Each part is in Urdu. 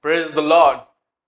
Praise the Lord.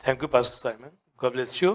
Thank you, Pastor Simon. God bless you.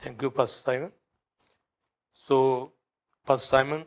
Thank you, Pastor Simon. So, Pastor Simon,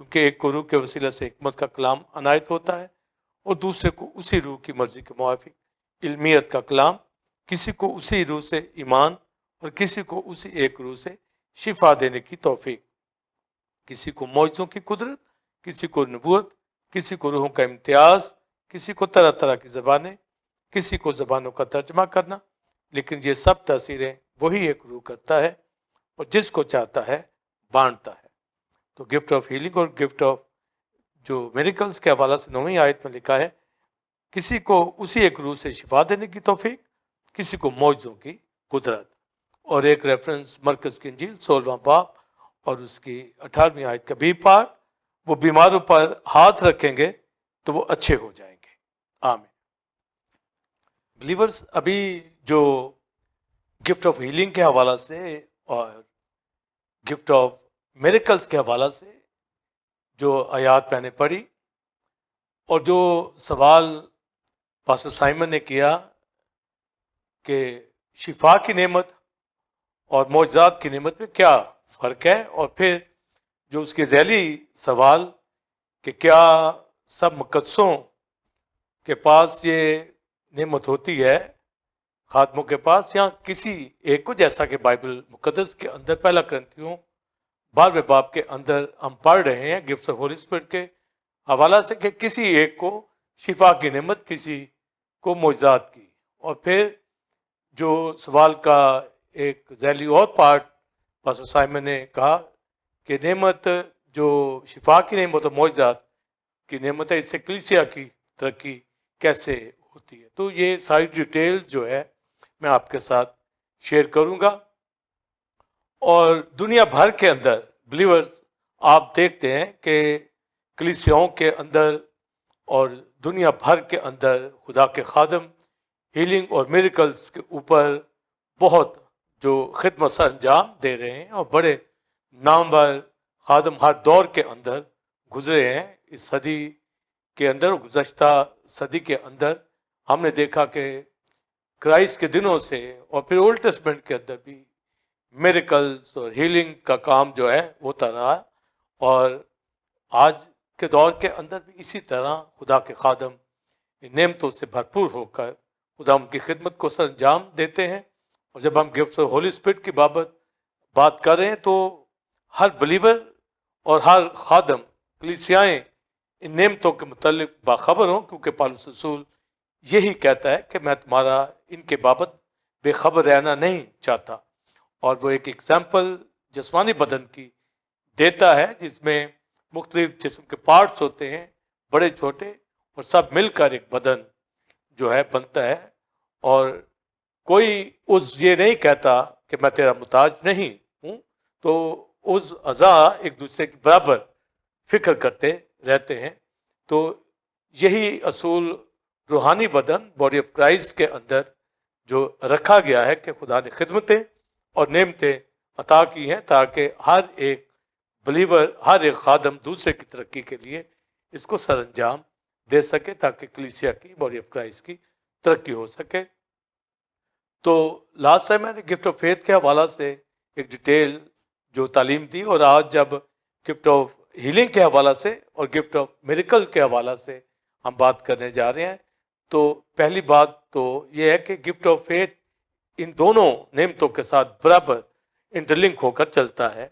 کیونکہ ایک کو روح کے وسیلہ سے حکمت کا کلام عنایت ہوتا ہے اور دوسرے کو اسی روح کی مرضی کے موافق علمیت کا کلام، کسی کو اسی روح سے ایمان اور کسی کو اسی ایک روح سے شفا دینے کی توفیق، کسی کو معجزوں کی قدرت، کسی کو نبوت، کسی کو روحوں کا امتیاز، کسی کو طرح طرح کی زبانیں، کسی کو زبانوں کا ترجمہ کرنا، لیکن یہ سب تاثیریں وہی ایک روح کرتا ہے اور جس کو چاہتا ہے بانٹتا ہے۔ تو گفٹ آف ہیلنگ اور گفٹ آف جو میریکلز کے حوالہ سے 9ویں آیت میں لکھا ہے، کسی کو اسی ایک روح سے شفا دینے کی توفیق، کسی کو معجزوں کی قدرت۔ اور ایک ریفرنس مرکز کی انجیل 16واں باب اور اس کی 18ویں آیت کا بھی پارٹ، وہ بیماروں پر ہاتھ رکھیں گے تو وہ اچھے ہو جائیں گے۔ آمین۔ بلیورز، ابھی جو گفٹ آف ہیلنگ کے حوالہ سے اور گفٹ آف میریکلز کے حوالہ سے جو آیات میں نے پڑھی اور جو سوال پاسٹر سائمن نے کیا کہ شفا کی نعمت اور معجزات کی نعمت میں کیا فرق ہے، اور پھر جو اس کے ذیلی سوال کہ کیا سب مقدسوں کے پاس یہ نعمت ہوتی ہے، خادموں کے پاس، یا کسی ایک کو، جیسا کہ بائبل مقدس کے اندر پہلا کرنتھیوں 12ویں باب کے اندر ہم پڑھ رہے ہیں گفٹ آف ہولی اسپرٹ کے حوالہ سے، کہ کسی ایک کو شفا کی نعمت، کسی کو معجزات کی۔ اور پھر جو سوال کا ایک ذیلی اور پارٹ پاسٹر سائمن نے کہا کہ نعمت جو شفا کی نعمت اور معجزات کی نعمت ہے، اس سے کلیسیا کی ترقی کیسے ہوتی ہے۔ تو یہ ساری ڈیٹیل جو ہے میں آپ کے ساتھ شیئر کروں گا۔ اور دنیا بھر کے اندر بلیورز آپ دیکھتے ہیں کہ کلیسیاؤں کے اندر اور دنیا بھر کے اندر خدا کے خادم ہیلنگ اور میریکلز کے اوپر بہت جو خدمت سر انجام دے رہے ہیں، اور بڑے نامور خادم ہر دور کے اندر گزرے ہیں۔ اس صدی کے اندر، گزشتہ صدی کے اندر ہم نے دیکھا کہ کرائسٹ کے دنوں سے اور پھر اولڈ ٹیسٹمنٹ کے اندر بھی میریکلز اور ہیلنگ کا کام جو ہے ہوتا رہا، اور آج کے دور کے اندر بھی اسی طرح خدا کے خادم نعمتوں سے بھرپور ہو کر خدا ان کی خدمت کو سر انجام دیتے ہیں۔ اور جب ہم گفٹ آف ہولی اسپرٹ کی بات کر رہے ہیں تو ہر بلیور اور ہر خادم، کلیسیائیں ان نعمتوں کے متعلق باخبر ہوں، کیونکہ پالوس رسول یہی کہتا ہے کہ میں تمہارا ان کے بابت بے خبر رہنا نہیں چاہتا۔ اور وہ ایک ایگزامپل جسمانی بدن کی دیتا ہے جس میں مختلف جسم کے پارٹس ہوتے ہیں، بڑے چھوٹے، اور سب مل کر ایک بدن جو ہے بنتا ہے۔ اور کوئی عضو یہ نہیں کہتا کہ میں تیرا محتاج نہیں ہوں، تو عضو اعضاء ایک دوسرے کے برابر فکر کرتے رہتے ہیں۔ تو یہی اصول روحانی بدن باڈی آف کرائسٹ کے اندر جو رکھا گیا ہے کہ خدا نے خدمتیں اور نعمتیں عطا کی ہیں تاکہ ہر ایک بلیور، ہر ایک خادم دوسرے کی ترقی کے لیے اس کو سر انجام دے سکے، تاکہ کلیسیا کی، باڈی آف کرائسٹ کی ترقی ہو سکے۔ تو لاسٹ ٹائم میں نے گفٹ آف فیتھ کے حوالہ سے ایک ڈیٹیل جو تعلیم دی، اور آج جب گفٹ آف ہیلنگ کے حوالہ سے اور گفٹ آف میریکل کے حوالہ سے ہم بات کرنے جا رہے ہیں، تو پہلی بات تو یہ ہے کہ گفٹ آف فیتھ ان دونوں نعمتوں کے ساتھ برابر انٹرلنک ہو کر چلتا ہے،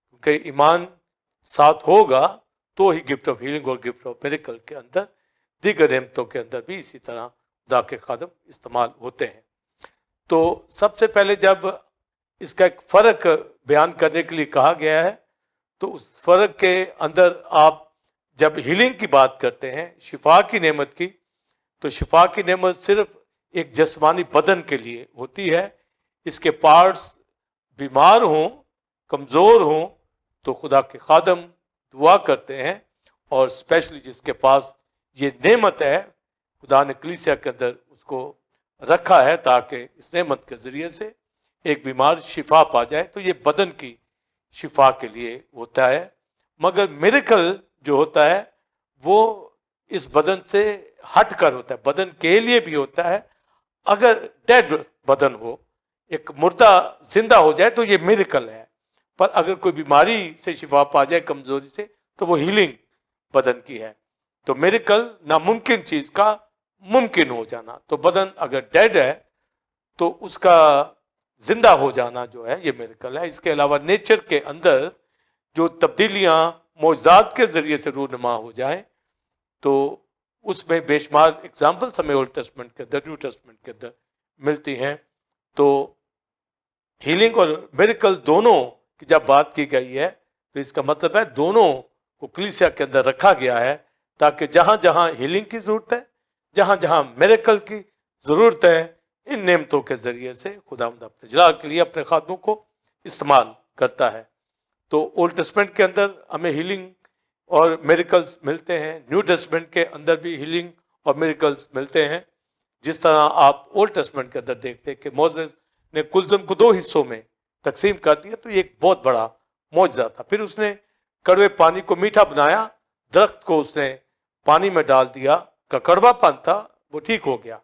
کیونکہ ایمان ساتھ ہوگا تو ہی گفٹ آف ہیلنگ اور گفٹ آف میریکل کے اندر، دیگر نعمتوں کے اندر بھی اسی طرح خدا کے خادم استعمال ہوتے ہیں۔ تو سب سے پہلے جب اس کا ایک فرق بیان کرنے کے لیے کہا گیا ہے، تو اس فرق کے اندر آپ جب ہیلنگ کی بات کرتے ہیں، شفا کی نعمت کی، تو شفا کی نعمت صرف ایک جسمانی بدن کے لیے ہوتی ہے۔ اس کے پارٹس بیمار ہوں، کمزور ہوں، تو خدا کے خادم دعا کرتے ہیں، اور اسپیشلی جس کے پاس یہ نعمت ہے، خدا نے کلیسیا کے اندر اس کو رکھا ہے تاکہ اس نعمت کے ذریعے سے ایک بیمار شفا پا جائے، تو یہ بدن کی شفا کے لیے ہوتا ہے۔ مگر میریکل جو ہوتا ہے وہ اس بدن سے ہٹ کر ہوتا ہے، بدن کے لیے بھی ہوتا ہے۔ اگر ڈیڈ بدن ہو، ایک مردہ زندہ ہو جائے تو یہ میریکل ہے، پر اگر کوئی بیماری سے شفا پا جائے، کمزوری سے، تو وہ ہیلنگ بدن کی ہے. تو میریکل ناممکن چیز کا ممکن ہو جانا. تو بدن اگر ڈیڈ ہے تو اس کا زندہ ہو جانا جو ہے یہ میریکل ہے. اس کے علاوہ نیچر کے اندر جو تبدیلیاں معجزات کے ذریعے سے رونما ہو جائیں تو اس میں بے شمار اگزامپلس ہمیں اولڈ ٹیسٹمنٹ کے اندر نیو ٹیسٹمنٹ کے اندر ملتی ہیں. تو ہیلنگ اور میریکل دونوں کی جب بات کی گئی ہے تو اس کا مطلب ہے دونوں کو کلیسیا کے اندر رکھا گیا ہے تاکہ جہاں جہاں ہیلنگ کی ضرورت ہے, جہاں جہاں میریکل کی ضرورت ہے, ان نعمتوں کے ذریعے سے خداوند اپنے جلال کے لیے اپنے خادموں کو استعمال کرتا ہے. تو اولڈ ٹیسٹمنٹ کے اندر ہمیں ہیلنگ اور میریکلز ملتے ہیں, نیو ٹیسٹمنٹ کے اندر بھی ہیلنگ اور میریکلز ملتے ہیں. جس طرح آپ اولڈ ٹیسٹمنٹ کے اندر دیکھتے ہیں کہ موسیس نے کلزم کو 2 حصوں میں تقسیم کر دیا, تو یہ ایک بہت بڑا معجزہ تھا. پھر اس نے کڑوے پانی کو میٹھا بنایا, درخت کو اس نے پانی میں ڈال دیا, کا کڑوا پن تھا وہ ٹھیک ہو گیا.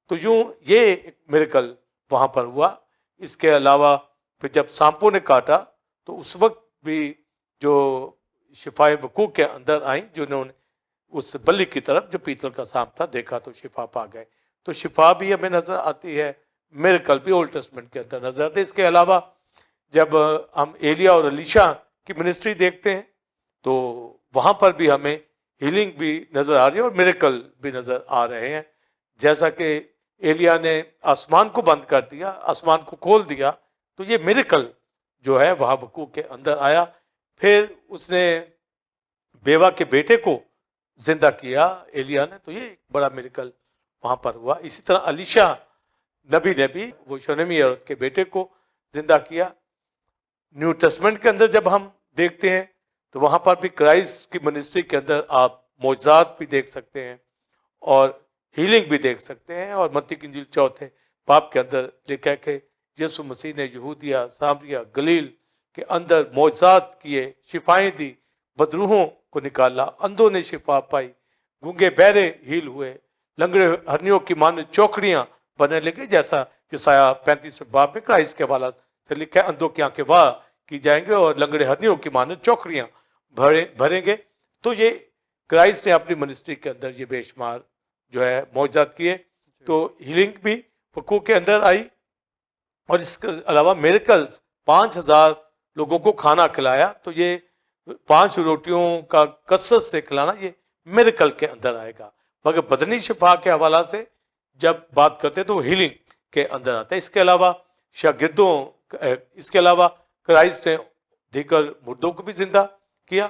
تو یوں یہ ایک میریکل وہاں پر ہوا. اس کے علاوہ پھر جب سانپوں نے کاٹا تو اس وقت بھی جو شفائے وقوع کے اندر آئیں, جنہوں نے اس بلی کی طرف جو پیتل کا سانپ تھا دیکھا تو شفا پا گئے. تو شفا بھی ہمیں نظر آتی ہے, میریکل بھی اولڈ ٹیسٹمنٹ کے اندر نظر آتے ہیں. اس کے علاوہ جب ہم ایلیا اور الیشا کی منسٹری دیکھتے ہیں تو وہاں پر بھی ہمیں ہیلنگ بھی نظر آ رہی ہے اور میریکل بھی نظر آ رہے ہیں. جیسا کہ ایلیا نے آسمان کو بند کر دیا, آسمان کو کھول دیا, تو یہ میریکل جو ہے وہاں وقوع کے اندر آیا. پھر اس نے بیوہ کے بیٹے کو زندہ کیا ایلیا نے, تو یہ ایک بڑا میریکل وہاں پر ہوا. اسی طرح الیشا نبی نے بھی وہ شونمی عورت کے بیٹے کو زندہ کیا. نیو ٹیسٹمنٹ کے اندر جب ہم دیکھتے ہیں تو وہاں پر بھی کرائسٹ کی منسٹری کے اندر آپ معجزات بھی دیکھ سکتے ہیں اور ہیلنگ بھی دیکھ سکتے ہیں. اور متی کی انجیل 4 باب کے اندر لکھا ہے کہ یسوع مسیح نے یہودیہ, سامریہ, گلیل کے اندر معجزات کیے, شفائیں دی, بدروحوں کو نکالا, اندھوں نے شفا پائی, گونگے بہرے ہیل ہوئے, لنگڑے ہرنیوں کی مانند چوکڑیاں بننے لگے, جیسا یسایہ 35 باب میں کرائسٹ کے حوالہ سے لکھا ہے, اندھوں کی آنکھیں واہ کی جائیں گے اور لنگڑے ہرنیوں کی مانند چوکڑیاں بھریں گے. تو یہ کرائسٹ نے اپنی منسٹری کے اندر یہ بے شمار جو ہے معجزات کیے. تو ہیلنگ بھی وقوع کے اندر آئی. اور اس کے علاوہ میریکلز 5000 لوگوں کو کھانا کھلایا, تو یہ 5 روٹیوں کا کثرت سے کھلانا یہ میریکل کے اندر آئے گا. مگر بدنی شفا کے حوالہ سے جب بات کرتے ہیں تو وہ ہیلنگ کے اندر آتا ہے. اس کے علاوہ شاگردوں, اس کے علاوہ کرائسٹ نے دیگر مردوں کو بھی زندہ کیا,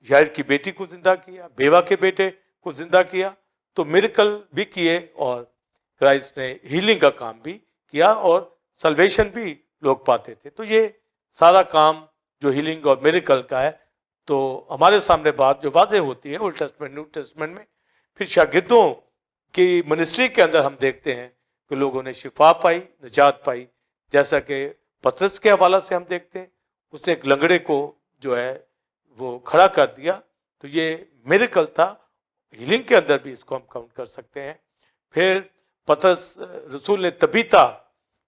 یائر کی بیٹی کو زندہ کیا, بیوہ کے بیٹے کو زندہ کیا. تو میریکل بھی کیے اور کرائسٹ نے ہیلنگ کا کام بھی کیا اور سلویشن بھی لوگ پاتے تھے. تو یہ سارا کام جو ہیلنگ اور میریکل کا ہے, تو ہمارے سامنے بات جو واضح ہوتی ہے اولڈ ٹیسٹمنٹ نیو ٹیسٹمنٹ میں. پھر شاگردوں کی منسٹری کے اندر ہم دیکھتے ہیں کہ لوگوں نے شفا پائی, نجات پائی. جیسا کہ پترس کے حوالہ سے ہم دیکھتے ہیں, اس نے ایک لنگڑے کو جو ہے وہ کھڑا کر دیا, تو یہ میریکل تھا. ہیلنگ کے اندر بھی اس کو ہم کاؤنٹ کر سکتے ہیں. پھر پترس رسول نے تبیتا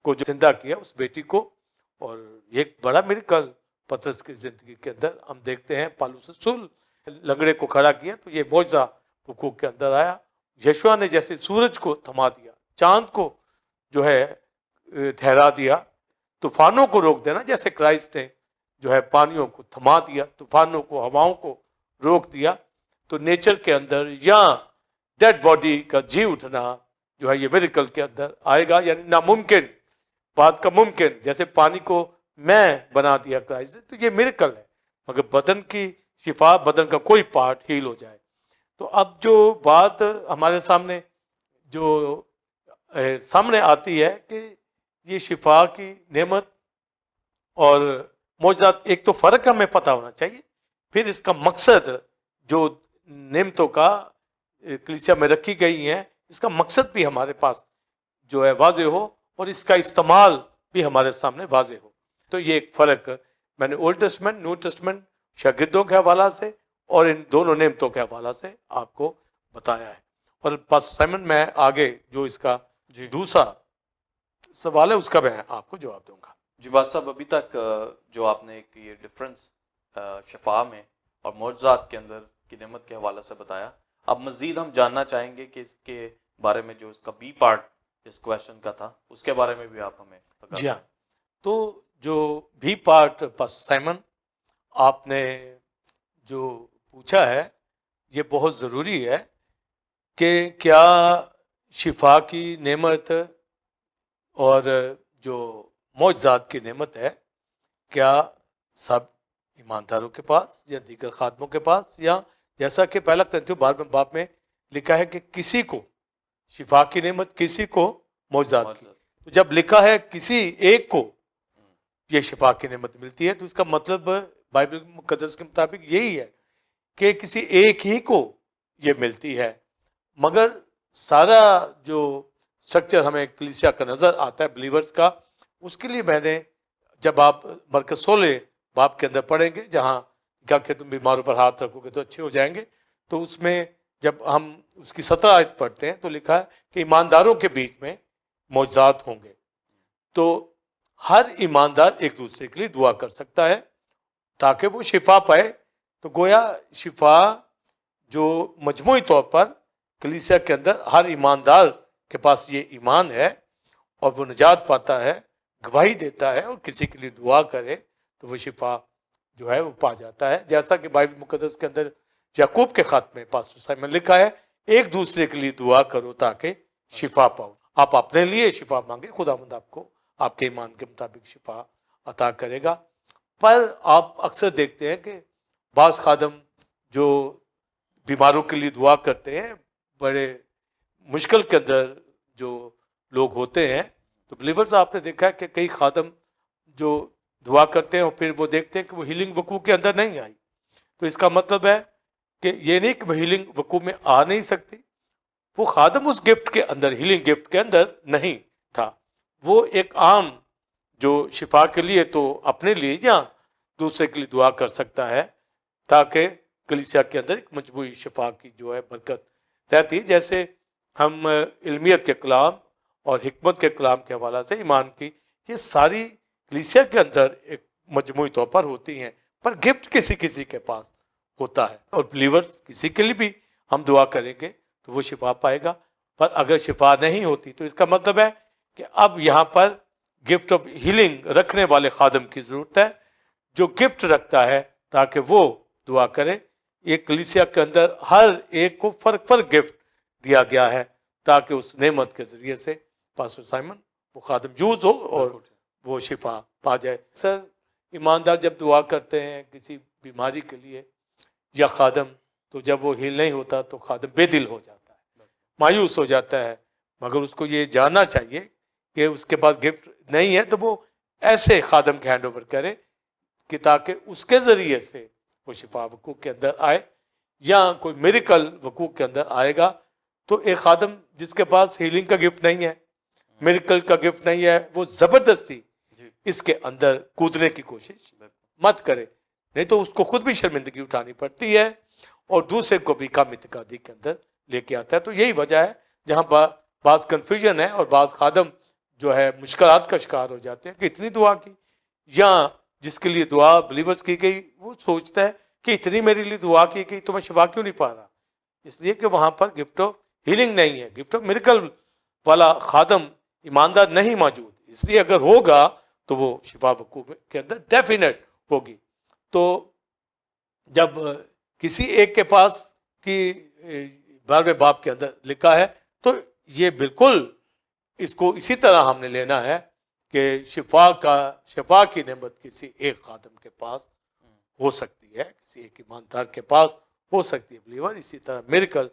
کو جو زندہ کیا, اس بیٹی کو, اور یہ ایک بڑا میریکل پترس کی زندگی کے اندر ہم دیکھتے ہیں. پالوس رسول لنگڑے کو کھڑا کیا, تو یہ معجزہ وقوع کے اندر آیا. یشوع نے جیسے سورج کو تھما دیا, چاند کو جو ہے ٹھہرا دیا, طوفانوں کو روک دینا, جیسے کرائسٹ نے جو ہے پانیوں کو تھما دیا, طوفانوں کو, ہواؤں کو روک دیا. تو نیچر کے اندر یا ڈیڈ باڈی کا جی اٹھنا جو ہے یہ میریکل کے اندر آئے گا. یعنی ناممکن بات کا ممکن, جیسے پانی کو میں بنا دیا کرائسٹ نے, تو یہ میریکل ہے. مگر بدن کی شفا, بدن کا کوئی پارٹ ہیل ہو جائے. تو اب جو بات ہمارے سامنے جو سامنے آتی ہے کہ یہ شفا کی نعمت اور معجزات, ایک تو فرق ہمیں پتہ ہونا چاہیے, پھر اس کا مقصد جو نعمتوں کا کلیسیا میں رکھی گئی ہیں, اس کا مقصد بھی ہمارے پاس جو ہے واضح ہو اور اس کا استعمال بھی ہمارے سامنے واضح ہو. تو یہ ایک فرق میں نے اولڈ ٹیسٹمنٹ نیو ٹیسٹمنٹ شاگردوں کے حوالہ سے اور ان دونوں نعمتوں کے حوالہ سے آپ کو بتایا ہے. اور پاس سائمن میں آگے جو اس کا دوسرا سوال ہے اس کا میں آپ کو جواب دوں گا. جی بات صاحب, ابھی تک جو آپ نے یہ ڈفرنس شفا میں اور معجزات کے اندر کی نعمت کے حوالے سے بتایا. اب مزید ہم جاننا چاہیں گے کہ اس کے بارے میں جو اس کا بی پارٹ اس کویشچن کا تھا اس کے بارے میں بھی آپ ہمیں بتا جی ہاں. تو جو بھی پارٹ پاسٹر سائمن آپ نے جو پوچھا ہے یہ بہت ضروری ہے کہ کیا شفا کی نعمت اور جو معجزات کی نعمت ہے کیا سب ایمانداروں کے پاس یا دیگر خادموں کے پاس، یا جیسا کہ پہلا کرنتھیوں 12 باب میں لکھا ہے کہ کسی کو شفا کی نعمت، کسی کو معجزات کی. تو جب لکھا ہے کسی ایک کو یہ شفا کی نعمت ملتی ہے تو اس کا مطلب بائبل مقدس کے مطابق یہی ہے کہ کسی ایک ہی کو یہ ملتی ہے. مگر سارا جو سٹرکچر ہمیں کلیسیا کا نظر آتا ہے بلیورز کا، اس کے لیے میں نے جب آپ مرکز 16 باب کے اندر پڑھیں گے جہاں کیا کہ تم بیماروں پر ہاتھ رکھو گے تو اچھے ہو جائیں گے، تو اس میں جب ہم اس کی 17 آیت پڑھتے ہیں تو لکھا ہے کہ ایمانداروں کے بیچ میں معجزات ہوں گے. تو ہر ایماندار ایک دوسرے کے لیے دعا کر سکتا ہے تاکہ وہ شفا پائے. تو گویا شفا جو مجموعی طور پر کلیسیا کے اندر ہر ایماندار کے پاس یہ ایمان ہے اور وہ نجات پاتا ہے، گواہی دیتا ہے اور کسی کے لیے دعا کرے تو وہ شفا جو ہے وہ پا جاتا ہے. جیسا کہ بائبل مقدس کے اندر یعقوب کے خط میں پاسٹر سائمن لکھا ہے ایک دوسرے کے لیے دعا کرو تاکہ شفا پاؤ. آپ اپنے لیے شفا مانگے، خداوند آپ کو آپ کے ایمان کے مطابق شفا عطا کرے گا. پر آپ اکثر دیکھتے ہیں کہ بعض خادم جو بیماروں کے لیے دعا کرتے ہیں، بڑے مشکل کے اندر جو لوگ ہوتے ہیں، تو بلیورز آپ نے دیکھا ہے کہ کئی خادم جو دعا کرتے ہیں اور پھر وہ دیکھتے ہیں کہ وہ ہیلنگ وقوع کے اندر نہیں آئی. تو اس کا مطلب ہے کہ یہ نہیں کہ وہ ہیلنگ وقوع میں آ نہیں سکتی، وہ خادم اس گفٹ کے اندر، ہیلنگ گفٹ کے اندر نہیں تھا. وہ ایک عام جو شفا کے لیے تو اپنے لیے یا دوسرے کے لیے دعا کر سکتا ہے تاکہ کلیسیا کے اندر ایک مجموعی شفا کی جو ہے برکت رہتی. جیسے ہم علمیت کے کلام اور حکمت کے کلام کے حوالہ سے ایمان کی یہ ساری کلیسیا کے اندر ایک مجموعی طور پر ہوتی ہیں، پر گفٹ کسی کسی کے پاس ہوتا ہے. اور بلیورز کسی کے لیے بھی ہم دعا کریں گے تو وہ شفا پائے گا. پر اگر شفا نہیں ہوتی تو اس کا مطلب ہے کہ اب یہاں پر گفٹ آف ہیلنگ رکھنے والے خادم کی ضرورت ہے جو گفٹ رکھتا ہے تاکہ وہ دعا کرے. ایک کلیسیا کے اندر ہر ایک کو فرق گفٹ دیا گیا ہے تاکہ اس نعمت کے ذریعے سے پاسٹر سائمن وہ خادم یوز ہو اور وہ شفا پا جائے. سر ایماندار جب دعا کرتے ہیں کسی بیماری کے لیے یا خادم، تو جب وہ ہیل نہیں ہوتا تو خادم بے دل ہو جاتا ہے، مایوس ہو جاتا ہے. مگر اس کو یہ جاننا چاہیے کہ اس کے پاس گفٹ نہیں ہے تو وہ ایسے خادم کے ہینڈ اوور کرے کہ تاکہ اس کے ذریعے سے وہ شفا وقوع کے اندر آئے یا کوئی میریکل وقوع کے اندر آئے گا. تو ایک خادم جس کے پاس ہیلنگ کا گفٹ نہیں ہے، میریکل کا گفٹ نہیں ہے، وہ زبردستی اس کے اندر کودنے کی کوشش مت کرے، نہیں تو اس کو خود بھی شرمندگی اٹھانی پڑتی ہے اور دوسرے کو بھی کم اعتقادی کے اندر لے کے آتا ہے. تو یہی وجہ ہے جہاں بعض کنفیوژن ہے اور بعض خادم جو ہے مشکلات کا شکار ہو جاتے ہیں کہ اتنی دعا کی، یا جس کے لیے دعا بلیورز کی گئی وہ سوچتا ہے کہ اتنی میرے لیے دعا کی گئی تو میں شفا کیوں نہیں پا رہا. اس لیے کہ وہاں پر گفٹ آف ہیلنگ نہیں ہے، گفٹ آف میریکل والا خادم ایماندار نہیں موجود. اس لیے اگر ہوگا تو وہ شفا وقوع کے اندر ڈیفینیٹ ہوگی. تو جب کسی ایک کے پاس کی 12 باب کے اندر لکھا ہے تو یہ بالکل اس کو اسی طرح ہم نے لینا ہے کہ شفا کی نعمت کسی ایک خادم کے پاس ہو سکتی ہے، کسی ایک ایماندار کے پاس ہو سکتی ہے بلیور. اسی طرح میریکل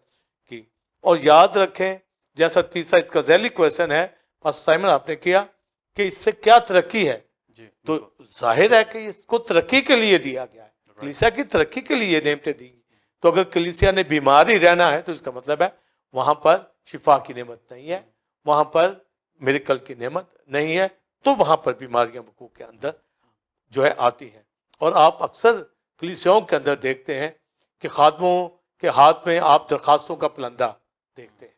کی. اور یاد رکھیں جیسا تیسرا اس کا ذیلی کویشچن ہے پاسٹر سائمن آپ نے کیا کہ اس سے کیا ترقی ہے، تو ظاہر ہے کہ اس کو ترقی کے لیے دیا گیا ہے، کلیسیا کی ترقی کے لیے نعمتیں دی. تو اگر کلیسیا نے بیماری رہنا ہے تو اس کا مطلب ہے وہاں پر شفا کی نعمت نہیں ہے، وہاں پر میریکل کی نعمت نہیں ہے، تو وہاں پر بیماریاں وقوع کے اندر جو ہے آتی ہیں. اور آپ اکثر کلیسیاؤں کے اندر دیکھتے ہیں کہ خادموں کے ہاتھ میں آپ درخواستوں کا پلندہ دیکھتے ہیں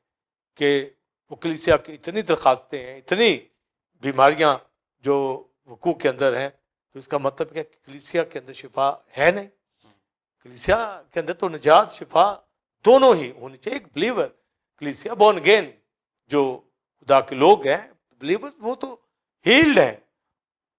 کہ وہ کلیسیا کی اتنی درخواستیں ہیں، اتنی بیماریاں جو وقوع کے اندر ہیں، تو اس کا مطلب کہ کلیسیا کے اندر شفا ہے نہیں. کلیسیا کے اندر تو نجات شفا دونوں ہی ہونی چاہیے. ایک بلیور کلیسیا بورن اگین جو خدا کے لوگ ہیں بلیور وہ تو ہیلڈ ہیں.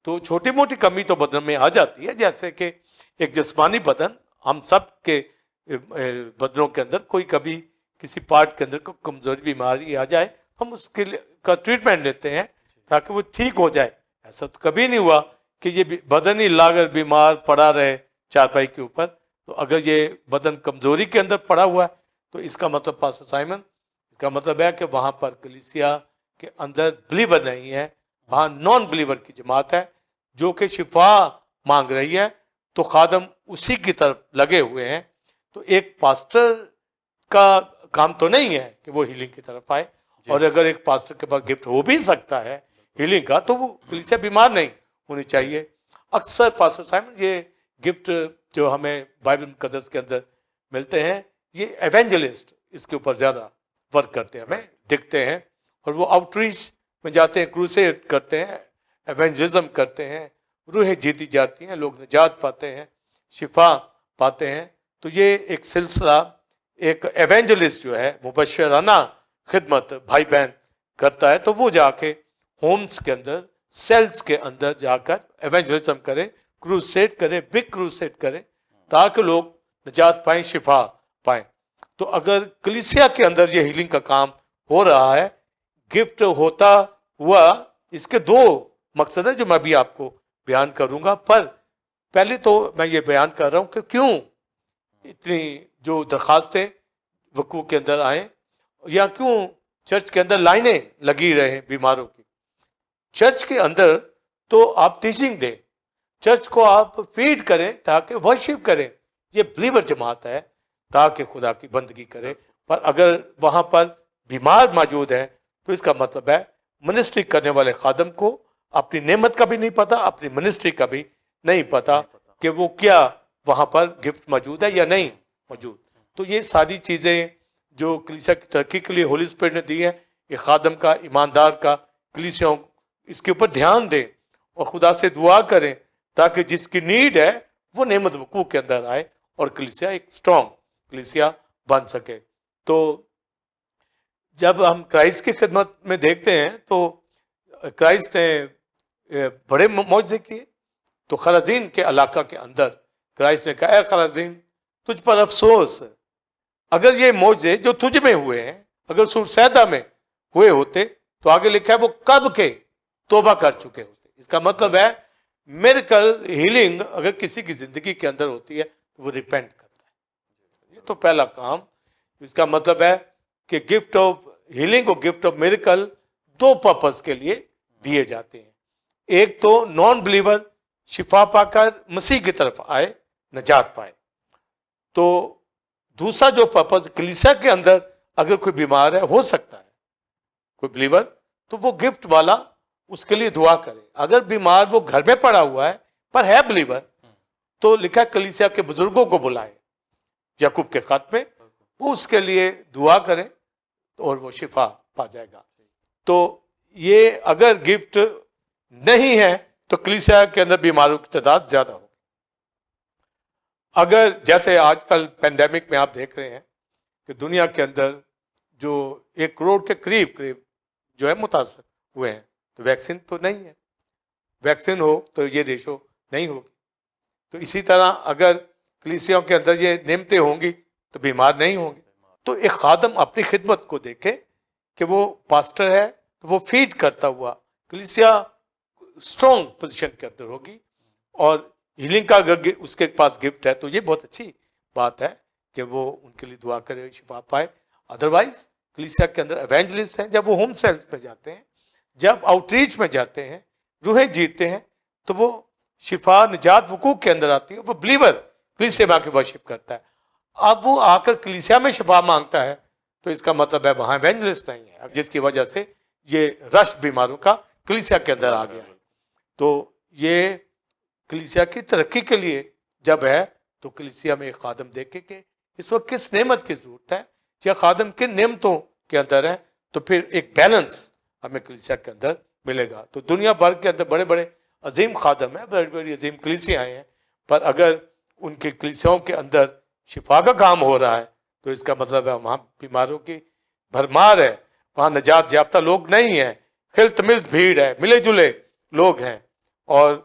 تو چھوٹی موٹی کمی تو بدن میں آ جاتی ہے, جیسے کہ ایک جسمانی بدن, ہم سب کے بدنوں کے اندر کوئی کبھی کسی پارٹ کے اندر کوئی کمزوری بیماری آ جائے ہم اس کے کا ٹریٹمنٹ لیتے ہیں تاکہ وہ ٹھیک ہو جائے. ایسا تو کبھی نہیں ہوا کہ یہ بدن ہی لاگر بیمار پڑا رہے چارپائی کے اوپر. تو اگر یہ بدن کمزوری کے اندر پڑا ہوا ہے تو اس کا مطلب پاسٹر سائمن اس کا مطلب ہے کہ وہاں پر کلیسیا کے اندر بلیور نہیں ہے, وہاں نان بلیور کی جماعت ہے جو کہ شفا مانگ رہی ہے. تو خادم اسی کی طرف لگے ہوئے ہیں. تو ایک پاسٹر کا کام تو نہیں ہے کہ وہ ہیلنگ کی طرف آئے, اور اگر ایک پاسٹر کے پاس گفٹ ہو بھی سکتا ہے ہیلنگ کا تو وہ کلیسیا بیمار نہیں ہونی چاہیے. اکثر پاسٹر سائمن یہ گفٹ جو ہمیں بائبل مقدس کے اندر ملتے ہیں یہ ایونجلسٹ اس کے اوپر زیادہ ورک کرتے ہیں, ہمیں دکھتے ہیں, اور وہ آؤٹ ریچ میں جاتے ہیں, کروسیڈ کرتے ہیں, ایونجلزم کرتے ہیں, روحیں جیتی جاتی ہیں, لوگ نجات پاتے ہیں, شفا پاتے ہیں. تو یہ ایک سلسلہ ایک ایونجلسٹ جو ہے مبشرانہ خدمت بھائی بہن کرتا ہے, تو وہ جا کے ہومز کے اندر سیلز کے اندر جا کر ایونجلزم کرے, کروسیڈ کرے, بگ کروسیڈ کرے تاکہ لوگ نجات پائیں, شفا پائیں. تو اگر کلیسیا کے اندر یہ ہیلنگ کا کام ہو رہا ہے, گفٹ ہوتا ہوا, اس کے دو مقصد ہیں جو میں بھی آپ کو بیان کروں گا. پر پہلے تو میں یہ بیان کر رہا ہوں کہ کیوں اتنی جو درخواستیں وقوع کے اندر آئیں, یا کیوں چرچ کے اندر لائنیں لگی رہیں بیماروں کی. چرچ کے اندر تو آپ ٹیچنگ دیں, چرچ کو آپ فیڈ کریں تاکہ ورشپ کریں, یہ بلیور جماعت ہے تاکہ خدا کی بندگی کرے. پر اگر وہاں پر بیمار موجود ہیں تو اس کا مطلب ہے منسٹری کرنے والے خادم کو اپنی نعمت کا بھی نہیں پتا, اپنی منسٹری کا بھی نہیں پتا کہ وہ کیا وہاں پر گفٹ موجود ہے یا نہیں موجود. تو یہ ساری چیزیں جو کلیسیا کی ترقی کے لیے ہولی اسپرٹ نے دی ہے, ایک خادم کا, ایماندار کا, کلیسیوں اس کے اوپر دھیان دیں اور خدا سے دعا کریں تاکہ جس کی نیڈ ہے وہ نعمت وقوع کے اندر آئے اور کلیسیا ایک اسٹرانگ کلیسیا بن سکے. تو جب ہم کرائسٹ کی خدمت میں دیکھتے ہیں تو کرائسٹ نے بڑے معجزے کیے. تو خرازین کے علاقہ کے اندر کرائسٹ نے کہا, اے خرازین تجھ پر افسوس, اگر یہ معجزے جو تجھ میں ہوئے ہیں اگر سور سیدہ میں ہوئے ہوتے تو آگے لکھا ہے وہ کب کے توبہ کر چکے ہوتے. اس کا مطلب ہے میریکل ہیلنگ اگر کسی کی زندگی کے اندر ہوتی ہے تو وہ ریپینٹ کرتا ہے. یہ تو پہلا کام. اس کا مطلب ہے کہ گفٹ آف ہیلنگ اور گفٹ آف میریکل دو پرپز کے لیے دیے جاتے ہیں. ایک تو نان بلیور شفا پا کر مسیح کی طرف آئے, نجات پائے. تو دوسرا جو پرپز کلیسیا کے اندر اگر کوئی بیمار ہے, ہو سکتا ہے کوئی بلیور, تو وہ گفٹ والا اس کے لیے دعا کرے. اگر بیمار وہ گھر میں پڑا ہوا ہے پر ہے بلیور تو لکھا کلیسیا کے بزرگوں کو بلائے یعقوب کے خط میں, وہ اس کے لیے دعا کریں اور وہ شفا پا جائے گا. تو یہ اگر گفٹ نہیں ہے تو کلیسیا کے اندر بیماروں کی تعداد زیادہ ہوگی. اگر جیسے آج کل پینڈیمک میں آپ دیکھ رہے ہیں کہ دنیا کے اندر جو 1 کروڑ کے قریب جو ہے متاثر ہوئے ہیں, تو ویکسین تو نہیں ہے. ویکسین ہو تو یہ ریشو نہیں ہوگی. تو اسی طرح اگر کلیسیوں کے اندر یہ نعمتیں ہوں گی تو بیمار نہیں ہوں گے. تو ایک خادم اپنی خدمت کو دیکھے کہ وہ پاسٹر ہے تو وہ فیڈ کرتا ہوا کلیسیا اسٹرانگ پوزیشن کے اندر ہوگی. اور ہیلنگ کا اگر اس کے پاس گفٹ ہے تو یہ بہت اچھی بات ہے کہ وہ ان کے لیے دعا کرے, شفا پائے. ادروائز کلیسیا کے اندر ایونجلسٹ ہیں, جب وہ ہوم سیلز میں جاتے ہیں, جب آؤٹ ریچ میں جاتے ہیں, روحیں جیتے ہیں, تو وہ شفا نجات وقوع کے اندر آتی ہے. وہ بلیور کلیسیا میں آ کے ورشپ کرتا ہے. اب وہ آ کر کلیسیا میں شفا مانگتا ہے تو اس کا مطلب ہے وہاں ایونجلسٹ نہیں ہے, جس کی وجہ سے یہ رش بیماروں کا کلیسیا کے اندر آ گیا ہے. تو یہ کلیسیا کی ترقی کے لیے جب ہے تو کلیسیا میں ایک خادم دیکھے کہ اس وقت کس نعمت کی ضرورت ہے یا خادم کن نعمتوں کے اندر ہے, تو پھر ایک بیلنس ہمیں کلیسیا کے اندر ملے گا. تو دنیا بھر کے اندر بڑے بڑے عظیم خادم ہیں, بڑی بڑی عظیم کلیسیاں ہیں, پر اگر ان کے کلیسیاؤں کے اندر شفا کا کام ہو رہا ہے تو اس کا مطلب ہے وہاں بیماروں کی بھرمار ہے, وہاں نجات یافتہ لوگ نہیں ہیں, خلط ملت بھیڑ ہے, ملے جلے لوگ ہیں. اور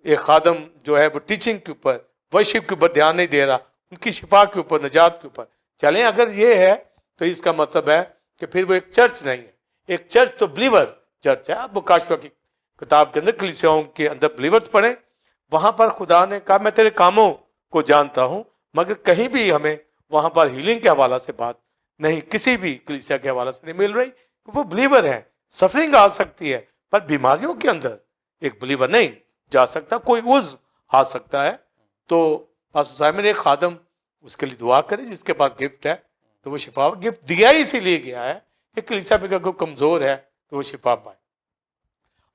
ایک خادم جو ہے وہ ٹیچنگ کے اوپر, ورشپ کے اوپر دھیان نہیں دے رہا, ان کی شفا کے اوپر, نجات کے اوپر. چلیں اگر یہ ہے تو اس کا مطلب ہے کہ پھر وہ ایک چرچ نہیں ہے. ایک چرچ تو بلیور چرچ ہے. آپ مکاشفہ کی کتاب کے اندر کلیسیاؤں کے اندر بلیورز پڑھیں, وہاں پر خدا نے کہا میں تیرے کاموں کو جانتا ہوں, مگر کہیں بھی ہمیں وہاں پر ہیلنگ کے حوالہ سے بات نہیں, کسی بھی کلیسیا کے حوالہ سے نہیں مل رہی. وہ بلیور ہے, سفرنگ آ سکتی ہے پر بیماریوں کے اندر ایک بلیور نہیں جا سکتا, کوئی عضو آ سکتا ہے. تو پاسٹر سائمن ایک خادم اس کے لیے دعا کرے جس کے پاس گفٹ ہے, تو وہ شفا گفٹ دیا ہی اسی لیے گیا ہے کہ کلیسیا میں اگر کمزور ہے تو وہ شفا پائے.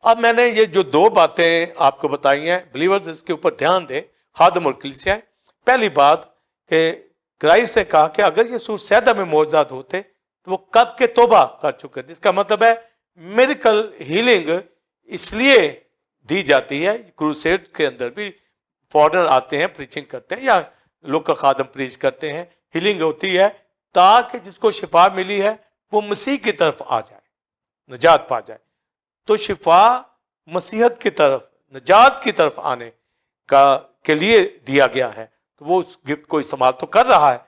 اب میں نے یہ جو دو باتیں آپ کو بتائی ہیں, بلیورز اس کے اوپر دھیان دیں, خادم اور کلیسیا. پہلی بات کہ کرائسٹ نے کہا کہ اگر یہ سور سیدہ میں معجزات ہوتے تو وہ کب کے توبہ کر چکے تھے. اس کا مطلب ہے میریکل ہیلنگ اس لیے دی جاتی ہے, کروسیڈ کے اندر بھی فارنر آتے ہیں پریچنگ کرتے ہیں یا لوکل خادم پریچ کرتے ہیں, ہیلنگ ہوتی ہے تاکہ جس کو شفا ملی ہے وہ مسیح کی طرف آ جائے, نجات پا جائے. تو شفا مسیحت کی طرف, نجات کی طرف آنے کے لیے دیا گیا ہے. تو وہ اس گفٹ کو استعمال تو کر رہا ہے,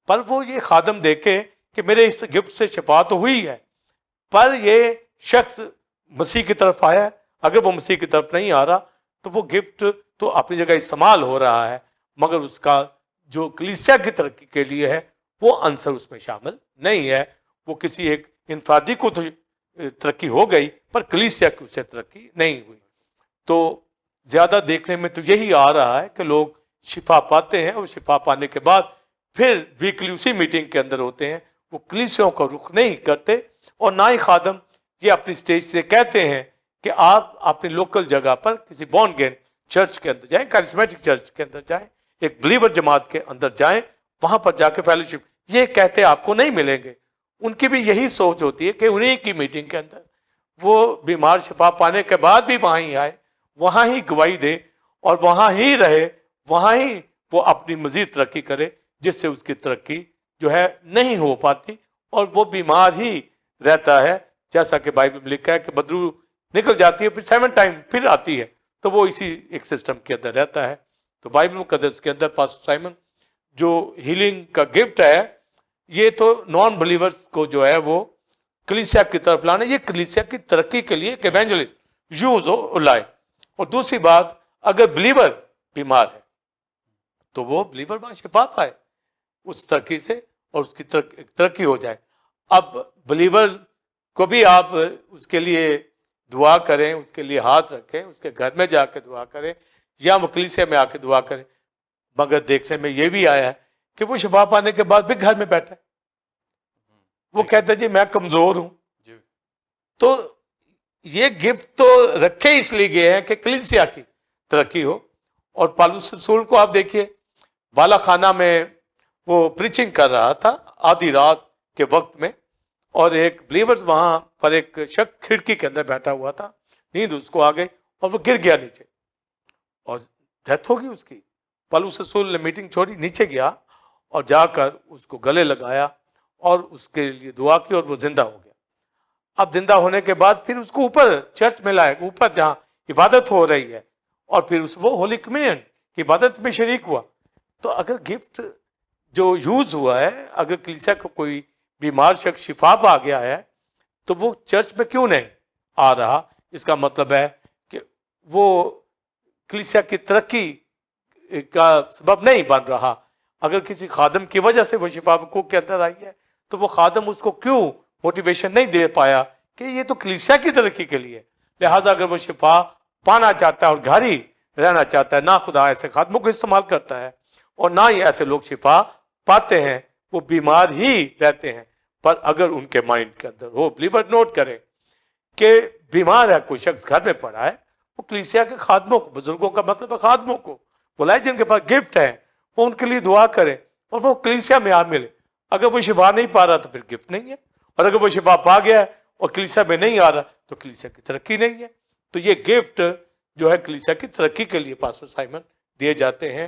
پر وہ یہ خادم دیکھے کہ میرے اس گفٹ سے شفا تو ہوئی ہے, پر یہ شخص مسیح کی طرف آیا ہے. اگر وہ مسیح کی طرف نہیں آ رہا تو وہ گفٹ تو اپنی جگہ استعمال ہو رہا ہے, مگر اس کا جو کلیسیا کی ترقی کے لیے ہے وہ عنصر اس میں شامل نہیں ہے. وہ کسی ایک انفرادی کو تو ترقی ہو گئی پر کلیسیا کی اسے ترقی نہیں ہوئی. تو زیادہ دیکھنے میں تو یہی آ رہا ہے کہ لوگ شفا پاتے ہیں اور شفا پانے کے بعد پھر ویکلی اسی میٹنگ کے اندر ہوتے ہیں, وہ کلیسیوں کا رخ نہیں کرتے. اور نہ ہی خادم یہ اپنی سٹیج سے کہتے ہیں کہ آپ اپنی لوکل جگہ پر کسی بورن اگین چرچ کے اندر جائیں, کارسمیٹک چرچ کے اندر جائیں, ایک بلیور جماعت کے اندر جائیں, وہاں پر جا کے فیلوشپ, یہ کہتے آپ کو نہیں ملیں گے. ان کی بھی یہی سوچ ہوتی ہے کہ انہیں کی میٹنگ کے اندر وہ بیمار شفا پانے کے بعد بھی وہاں ہی آئے, وہاں ہی گواہی دے اور وہاں ہی رہے, وہاں ہی وہ اپنی مزید ترقی کرے, جس سے اس کی ترقی جو ہے نہیں ہو پاتی اور وہ بیمار ہی رہتا ہے. جیسا کہ بائبل میں لکھا ہے کہ بدرو نکل جاتی ہے پھر 7 ٹائم پھر آتی ہے, تو وہ اسی ایک سسٹم کے اندر رہتا ہے. تو بائبل مقدس کے اندر پاسٹر سائمن جو ہیلنگ کا گفٹ ہے یہ تو نان بلیورز کو جو ہے وہ کلیسیا کی طرف لانا, یہ کلیسیا کی ترقی کے لیے ایک ایونجلسٹ یوز ہو لائے. اور دوسری بات, اگر بلیور بیمار ہے تو وہ بلیور وہاں شفا پائے اس ترقی سے اور اس کی ترقی ہو جائے. اب بلیور کو بھی آپ اس کے لیے دعا کریں, اس کے لیے ہاتھ رکھیں, اس کے گھر میں جا کے دعا کریں یا وہ کلیسیا میں آ کے دعا کریں, مگر دیکھنے میں یہ بھی آیا ہے کہ وہ شفا پانے کے بعد بھی گھر میں بیٹھا ہے. وہ کہتا ہے جی میں کمزور ہوں. تو یہ گفٹ تو رکھے اس لیے گئے ہیں کہ کلیسیا کی ترقی ہو. اور پالوس رسول کو آپ دیکھیے, بالا خانہ میں وہ پریچنگ کر رہا تھا آدھی رات کے وقت میں, اور ایک بلیورز وہاں پر ایک شخص کھڑکی کے اندر بیٹھا ہوا تھا, نیند اس کو آ گئی اور وہ گر گیا نیچے اور ڈیتھ ہوگی اس کی. پالوس رسول نے میٹنگ چھوڑی, نیچے گیا اور جا کر اس کو گلے لگایا اور اس کے لیے دعا کی اور وہ زندہ ہو گیا. اب زندہ ہونے کے بعد پھر اس کو اوپر چرچ میں لائے, اوپر جہاں عبادت ہو رہی ہے, اور پھر وہ ہولی کمیون کی عبادت میں شریک ہوا. تو اگر گفٹ جو یوز ہوا ہے, اگر کلیسیا کو کوئی بیمار شخص شفا پا گیا ہے تو وہ چرچ میں کیوں نہیں آ رہا؟ اس کا مطلب ہے کہ وہ کلیسیا کی ترقی کا سبب نہیں بن رہا. اگر کسی خادم کی وجہ سے وہ شفا حقوق کے اندر آئی ہے تو وہ خادم اس کو کیوں موٹیویشن نہیں دے پایا کہ یہ تو کلیسیا کی ترقی کے لیے. لہٰذا اگر وہ شفا پانا چاہتا ہے اور گھر ہی رہنا چاہتا ہے, نہ خدا ایسے خادموں کو استعمال کرتا ہے اور نہ ہی ایسے لوگ شفا پاتے ہیں, وہ بیمار ہی رہتے ہیں. پر اگر ان کے مائنڈ کے اندر وہ بلیور نوٹ کرے کہ بیمار ہے کوئی شخص گھر میں پڑا ہے, وہ کلیسیا کے خادموں کو, بزرگوں کا مطلب ہے خادموں کو بلائے جن کے پاس گفٹ ہے, وہ ان کے لیے دعا کرے اور وہ کلیسیا میں آ ملے. اگر وہ شفا نہیں پا رہا تو پھر گفٹ نہیں ہے, اور اگر وہ شفا پا گیا ہے اور کلیسیا میں نہیں آ رہا تو کلیسیا کی ترقی نہیں ہے. تو یہ گفٹ جو ہے کلیسیا کی ترقی کے لیے پاسٹر سائمن دیے جاتے ہیں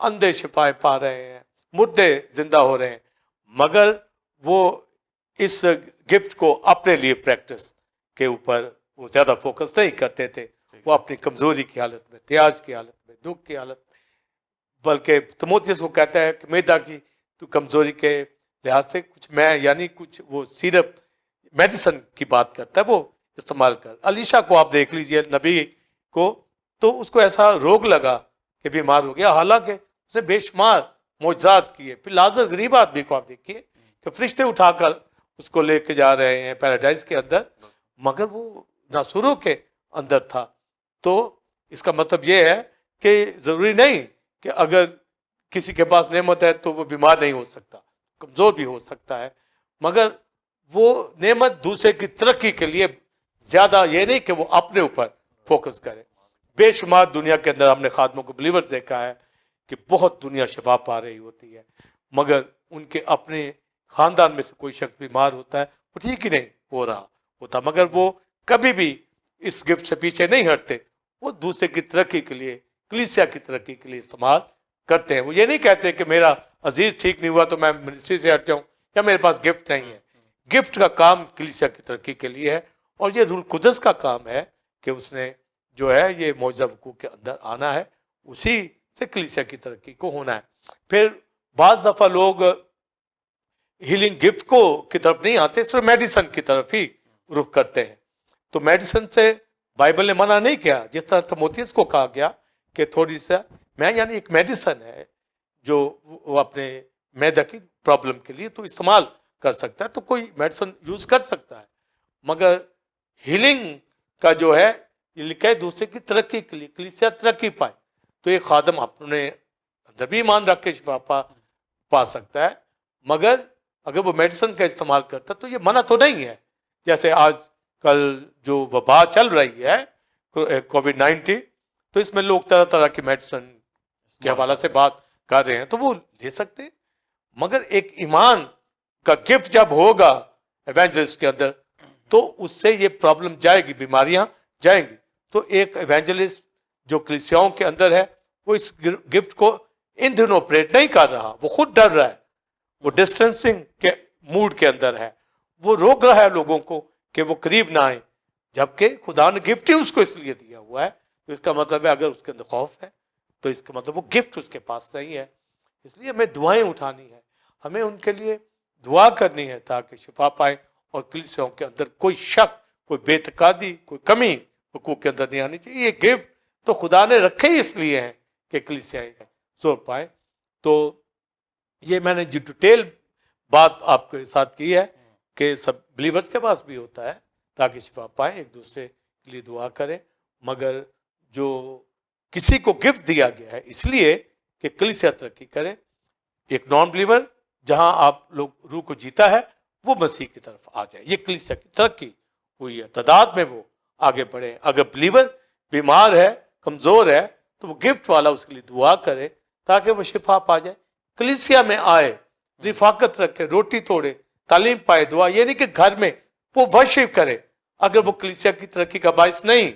اندھے شفائیں پا رہے ہیں, مردے زندہ ہو رہے ہیں, مگر وہ اس گفٹ کو اپنے لیے پریکٹس کے اوپر وہ زیادہ فوکس نہیں کرتے تھے. وہ اپنی کمزوری کی حالت میں, احتیاج کی حالت میں, دکھ کی حالت میں, بلکہ تیموتھیوس کو کہتا ہے کہ میدا کی تو کمزوری کے لحاظ سے کچھ میں یعنی کچھ وہ سیرپ میڈیسن کی بات کرتا ہے وہ استعمال کر. علیشا کو آپ دیکھ لیجئے نبی کو, تو اس کو ایسا روگ لگا کہ بیمار ہو گیا, حالانکہ اس نے بے شمار معجزات کیے. پھر لازر غریب آدمی کو آپ دیکھیے کہ فرشتے اٹھا کر اس کو لے کے جا رہے ہیں پیراڈائز کے اندر, مگر وہ ناسوروں کے اندر تھا. تو اس کا مطلب یہ ہے کہ ضروری نہیں کہ اگر کسی کے پاس نعمت ہے تو وہ بیمار نہیں ہو سکتا, کمزور بھی ہو سکتا ہے, مگر وہ نعمت دوسرے کی ترقی کے لیے زیادہ یہ نہیں کہ وہ اپنے اوپر فوکس کرے. بے شمار دنیا کے اندر ہم نے خادموں کو بلیور دیکھا ہے کہ بہت دنیا شفا پا رہی ہوتی ہے, مگر ان کے اپنے خاندان میں سے کوئی شخص بیمار ہوتا ہے, وہ ٹھیک ہی نہیں ہو رہا ہوتا, مگر وہ کبھی بھی اس گفٹ سے پیچھے نہیں ہٹتے. وہ دوسرے کی ترقی کے لیے, کلیسیا کی ترقی کے لیے استعمال کرتے ہیں. وہ یہ نہیں کہتے کہ میرا عزیز ٹھیک نہیں ہوا تو میں منسٹری سے ہٹ جاؤں یا میرے پاس گفٹ نہیں ہے. گفٹ کا کام کلیسیا کی ترقی کے لیے ہے, اور یہ روح القدس کا کام ہے کہ اس نے جو ہے یہ معجزہ وقوع کے اندر آنا ہے, اسی سے کلیسیا کی ترقی کو ہونا ہے. پھر بعض دفعہ لوگ ہیلنگ گفٹ کو کی طرف نہیں آتے, صرف میڈیسن کی طرف ہی رخ کرتے ہیں. تو میڈیسن سے بائبل نے منع نہیں کیا, جس طرح تیموتھیوس کو کہا گیا کہ تھوڑی سا میں یعنی ایک میڈیسن ہے جو وہ اپنے میدا کی پرابلم کے لیے تو استعمال کر سکتا ہے, تو کوئی میڈیسن یوز کر سکتا ہے, مگر ہیلنگ کا جو ہے یہ لکھا ہے دوسرے کی ترقی کے لیے, کلیسیا ترقی پائے. تو ایک خادم اپنے اندر بھی ایمان رکھ کے شفا پا سکتا ہے, مگر اگر وہ میڈیسن کا استعمال کرتا ہے تو یہ منع تو نہیں ہے. جیسے آج کل جو وبا چل رہی ہے کووڈ-19, تو اس میں لوگ طرح طرح کی میڈیسن کے حوالے سے بات کر رہے ہیں, تو وہ لے سکتے ہیں, مگر ایک ایمان کا گفٹ جب ہوگا ایونجلسٹ کے اندر تو اس سے یہ پرابلم جائے گی, بیماریاں جائیں گی. تو ایک ایونجلسٹ جو کلیسیاؤں کے اندر ہے وہ اس گفٹ کو ان دنوں آپریٹ نہیں کر رہا, وہ خود ڈر رہا ہے, وہ ڈسٹینسنگ کے موڈ کے اندر ہے, وہ روک رہا ہے لوگوں کو کہ وہ قریب نہ آئیں, جبکہ خدا نے گفٹ ہی اس کو اس لیے دیا ہوا ہے. تو اس کا مطلب ہے اگر اس کے اندر خوف ہے تو اس کا مطلب وہ گفٹ اس کے پاس نہیں ہے. اس لیے ہمیں دعائیں اٹھانی ہے, ہمیں ان کے لیے دعا کرنی ہے تاکہ شفا پائیں, اور کلیسیاؤں کے اندر کوئی شک, کوئی بے اعتقادی, کوئی کمی حقوق کے اندر نہیں آنی چاہیے. یہ گفٹ تو خدا نے رکھے ہی اس لیے ہیں کہ کلیسیاں زور پائیں. تو یہ میں نے جو ڈیٹیل بات آپ کے ساتھ کی ہے کہ سب بلیورز کے پاس بھی ہوتا ہے تاکہ شفا پائیں, ایک دوسرے کے لیے دعا کریں, مگر جو کسی کو گفٹ دیا گیا ہے اس لیے کہ کلیسیا ترقی کرے. ایک نان بلیور جہاں آپ لوگ روح کو جیتا ہے وہ مسیح کی طرف آ جائے, یہ کلیسیا کی ترقی ہوئی ہے, تعداد میں وہ آگے بڑھے. اگر بلیور بیمار ہے, کمزور ہے, تو وہ گفٹ والا اس کے لیے دعا کرے تاکہ وہ شفا پا جائے, کلیسیا میں آئے, رفاقت رکھے, روٹی توڑے, تعلیم پائے, دعا. یہ نہیں کہ گھر میں وہ ورشپ کرے. اگر وہ کلیسیا کی ترقی کا باعث نہیں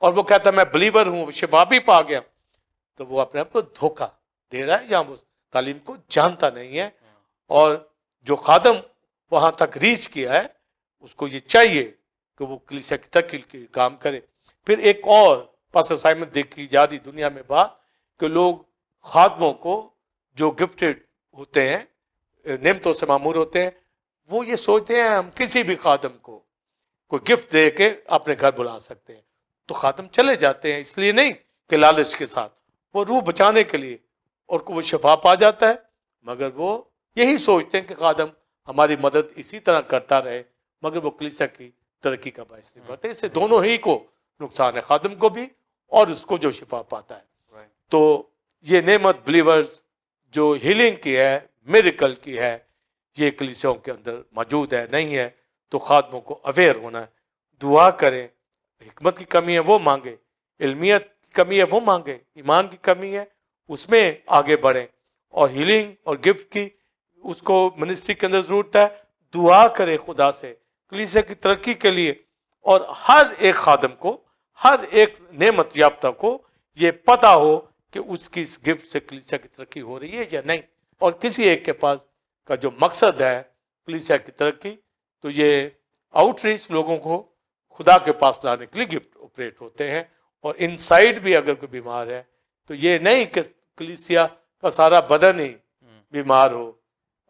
اور وہ کہتا میں بلیور ہوں, شفا بھی پا گیا, تو وہ اپنے آپ کو دھوکہ دے رہا ہے یا وہ تعلیم کو جانتا نہیں ہے. اور جو خادم وہاں تک ریچ کیا ہے اس کو یہ چاہیے کہ وہ کلیسیا کی ترقی کے کام کرے. پھر ایک اور پاس اسائنمنٹ دیکھی جا رہی دنیا میں بات کہ لوگ خادموں کو جو گفٹڈ ہوتے ہیں, نعمتوں سے معمور ہوتے ہیں, وہ یہ سوچتے ہیں ہم کسی بھی خادم کو کوئی گفٹ دے کے اپنے گھر بلا سکتے ہیں. تو خادم چلے جاتے ہیں اس لیے نہیں کہ لالچ کے ساتھ, وہ روح بچانے کے لیے, اور وہ شفا پا جاتا ہے, مگر وہ یہی سوچتے ہیں کہ خادم ہماری مدد اسی طرح کرتا رہے, مگر وہ کلیسیا کی ترقی کا باعث نہیں بنتے. اس سے دونوں ہی کو نقصان ہے, خادم کو بھی اور اس کو جو شفا پاتا ہے. تو یہ نعمت بلیورز جو ہیلنگ کی ہے, میریکل کی ہے, یہ کلیسیاؤں کے اندر موجود ہے نہیں ہے. تو خادموں کو اویئر ہونا ہے, دعا کریں, حکمت کی کمی ہے وہ مانگے, علمیت کی کمی ہے وہ مانگے, ایمان کی کمی ہے اس میں آگے بڑھیں, اور ہیلنگ اور گفٹ کی اس کو منسٹری کے اندر ضرورت ہے. دعا کرے خدا سے کلیسیا کی ترقی کے لیے, اور ہر ایک خادم کو, ہر ایک نعمت یافتہ کو یہ پتہ ہو کہ اس کی اس گفٹ سے کلیسیا کی ترقی ہو رہی ہے یا نہیں. اور کسی ایک کے پاس کا جو مقصد ہے کلیسیا کی ترقی، تو یہ آؤٹ ریچ لوگوں کو خدا کے پاس لانے کے لیے گفٹ آپریٹ ہوتے ہیں. اور ان سائڈ بھی اگر کوئی بیمار ہے تو یہ نہیں کہ کلیسیا کا سارا بدن ہی بیمار ہو.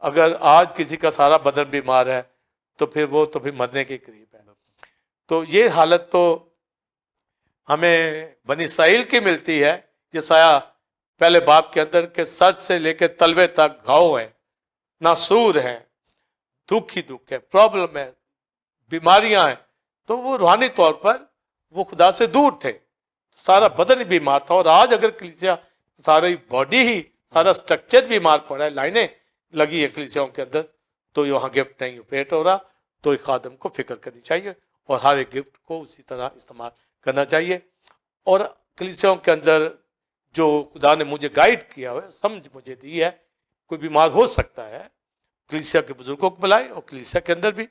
اگر آج کسی کا سارا بدن بیمار ہے تو پھر وہ تو پھر مرنے کے قریب ہے. تو یہ حالت تو ہمیں بنی اسرائیل کی ملتی ہے. یسایہ پہلے باب کے اندر کہ سر سے لے کے تلوے تک گھاؤ ہے، ناسور ہیں، دکھ ہی دکھ ہے، پرابلم ہے، بیماریاں ہیں. تو وہ روحانی طور پر وہ خدا سے دور تھے، سارا بدن ہی بیمار تھا. اور آج اگر کلیسیا ساری باڈی ہی سارا سٹرکچر بیمار پڑا ہے، لائنیں لگی ہے کلیسیاؤں کے اندر، تو وہاں گفٹ نہیں آپریٹ ہو رہا. تو ایک خادم کو فکر کرنی چاہیے اور ہر ایک گفٹ کو اسی طرح استعمال کرنا چاہیے. اور کلیسیاؤں کے اندر جو خدا نے مجھے گائیڈ کیا ہے، سمجھ مجھے دی ہے، کوئی بیمار ہو سکتا ہے، کلیسیا کے بزرگوں کو بلائے اور کلیسیا کے اندر بھی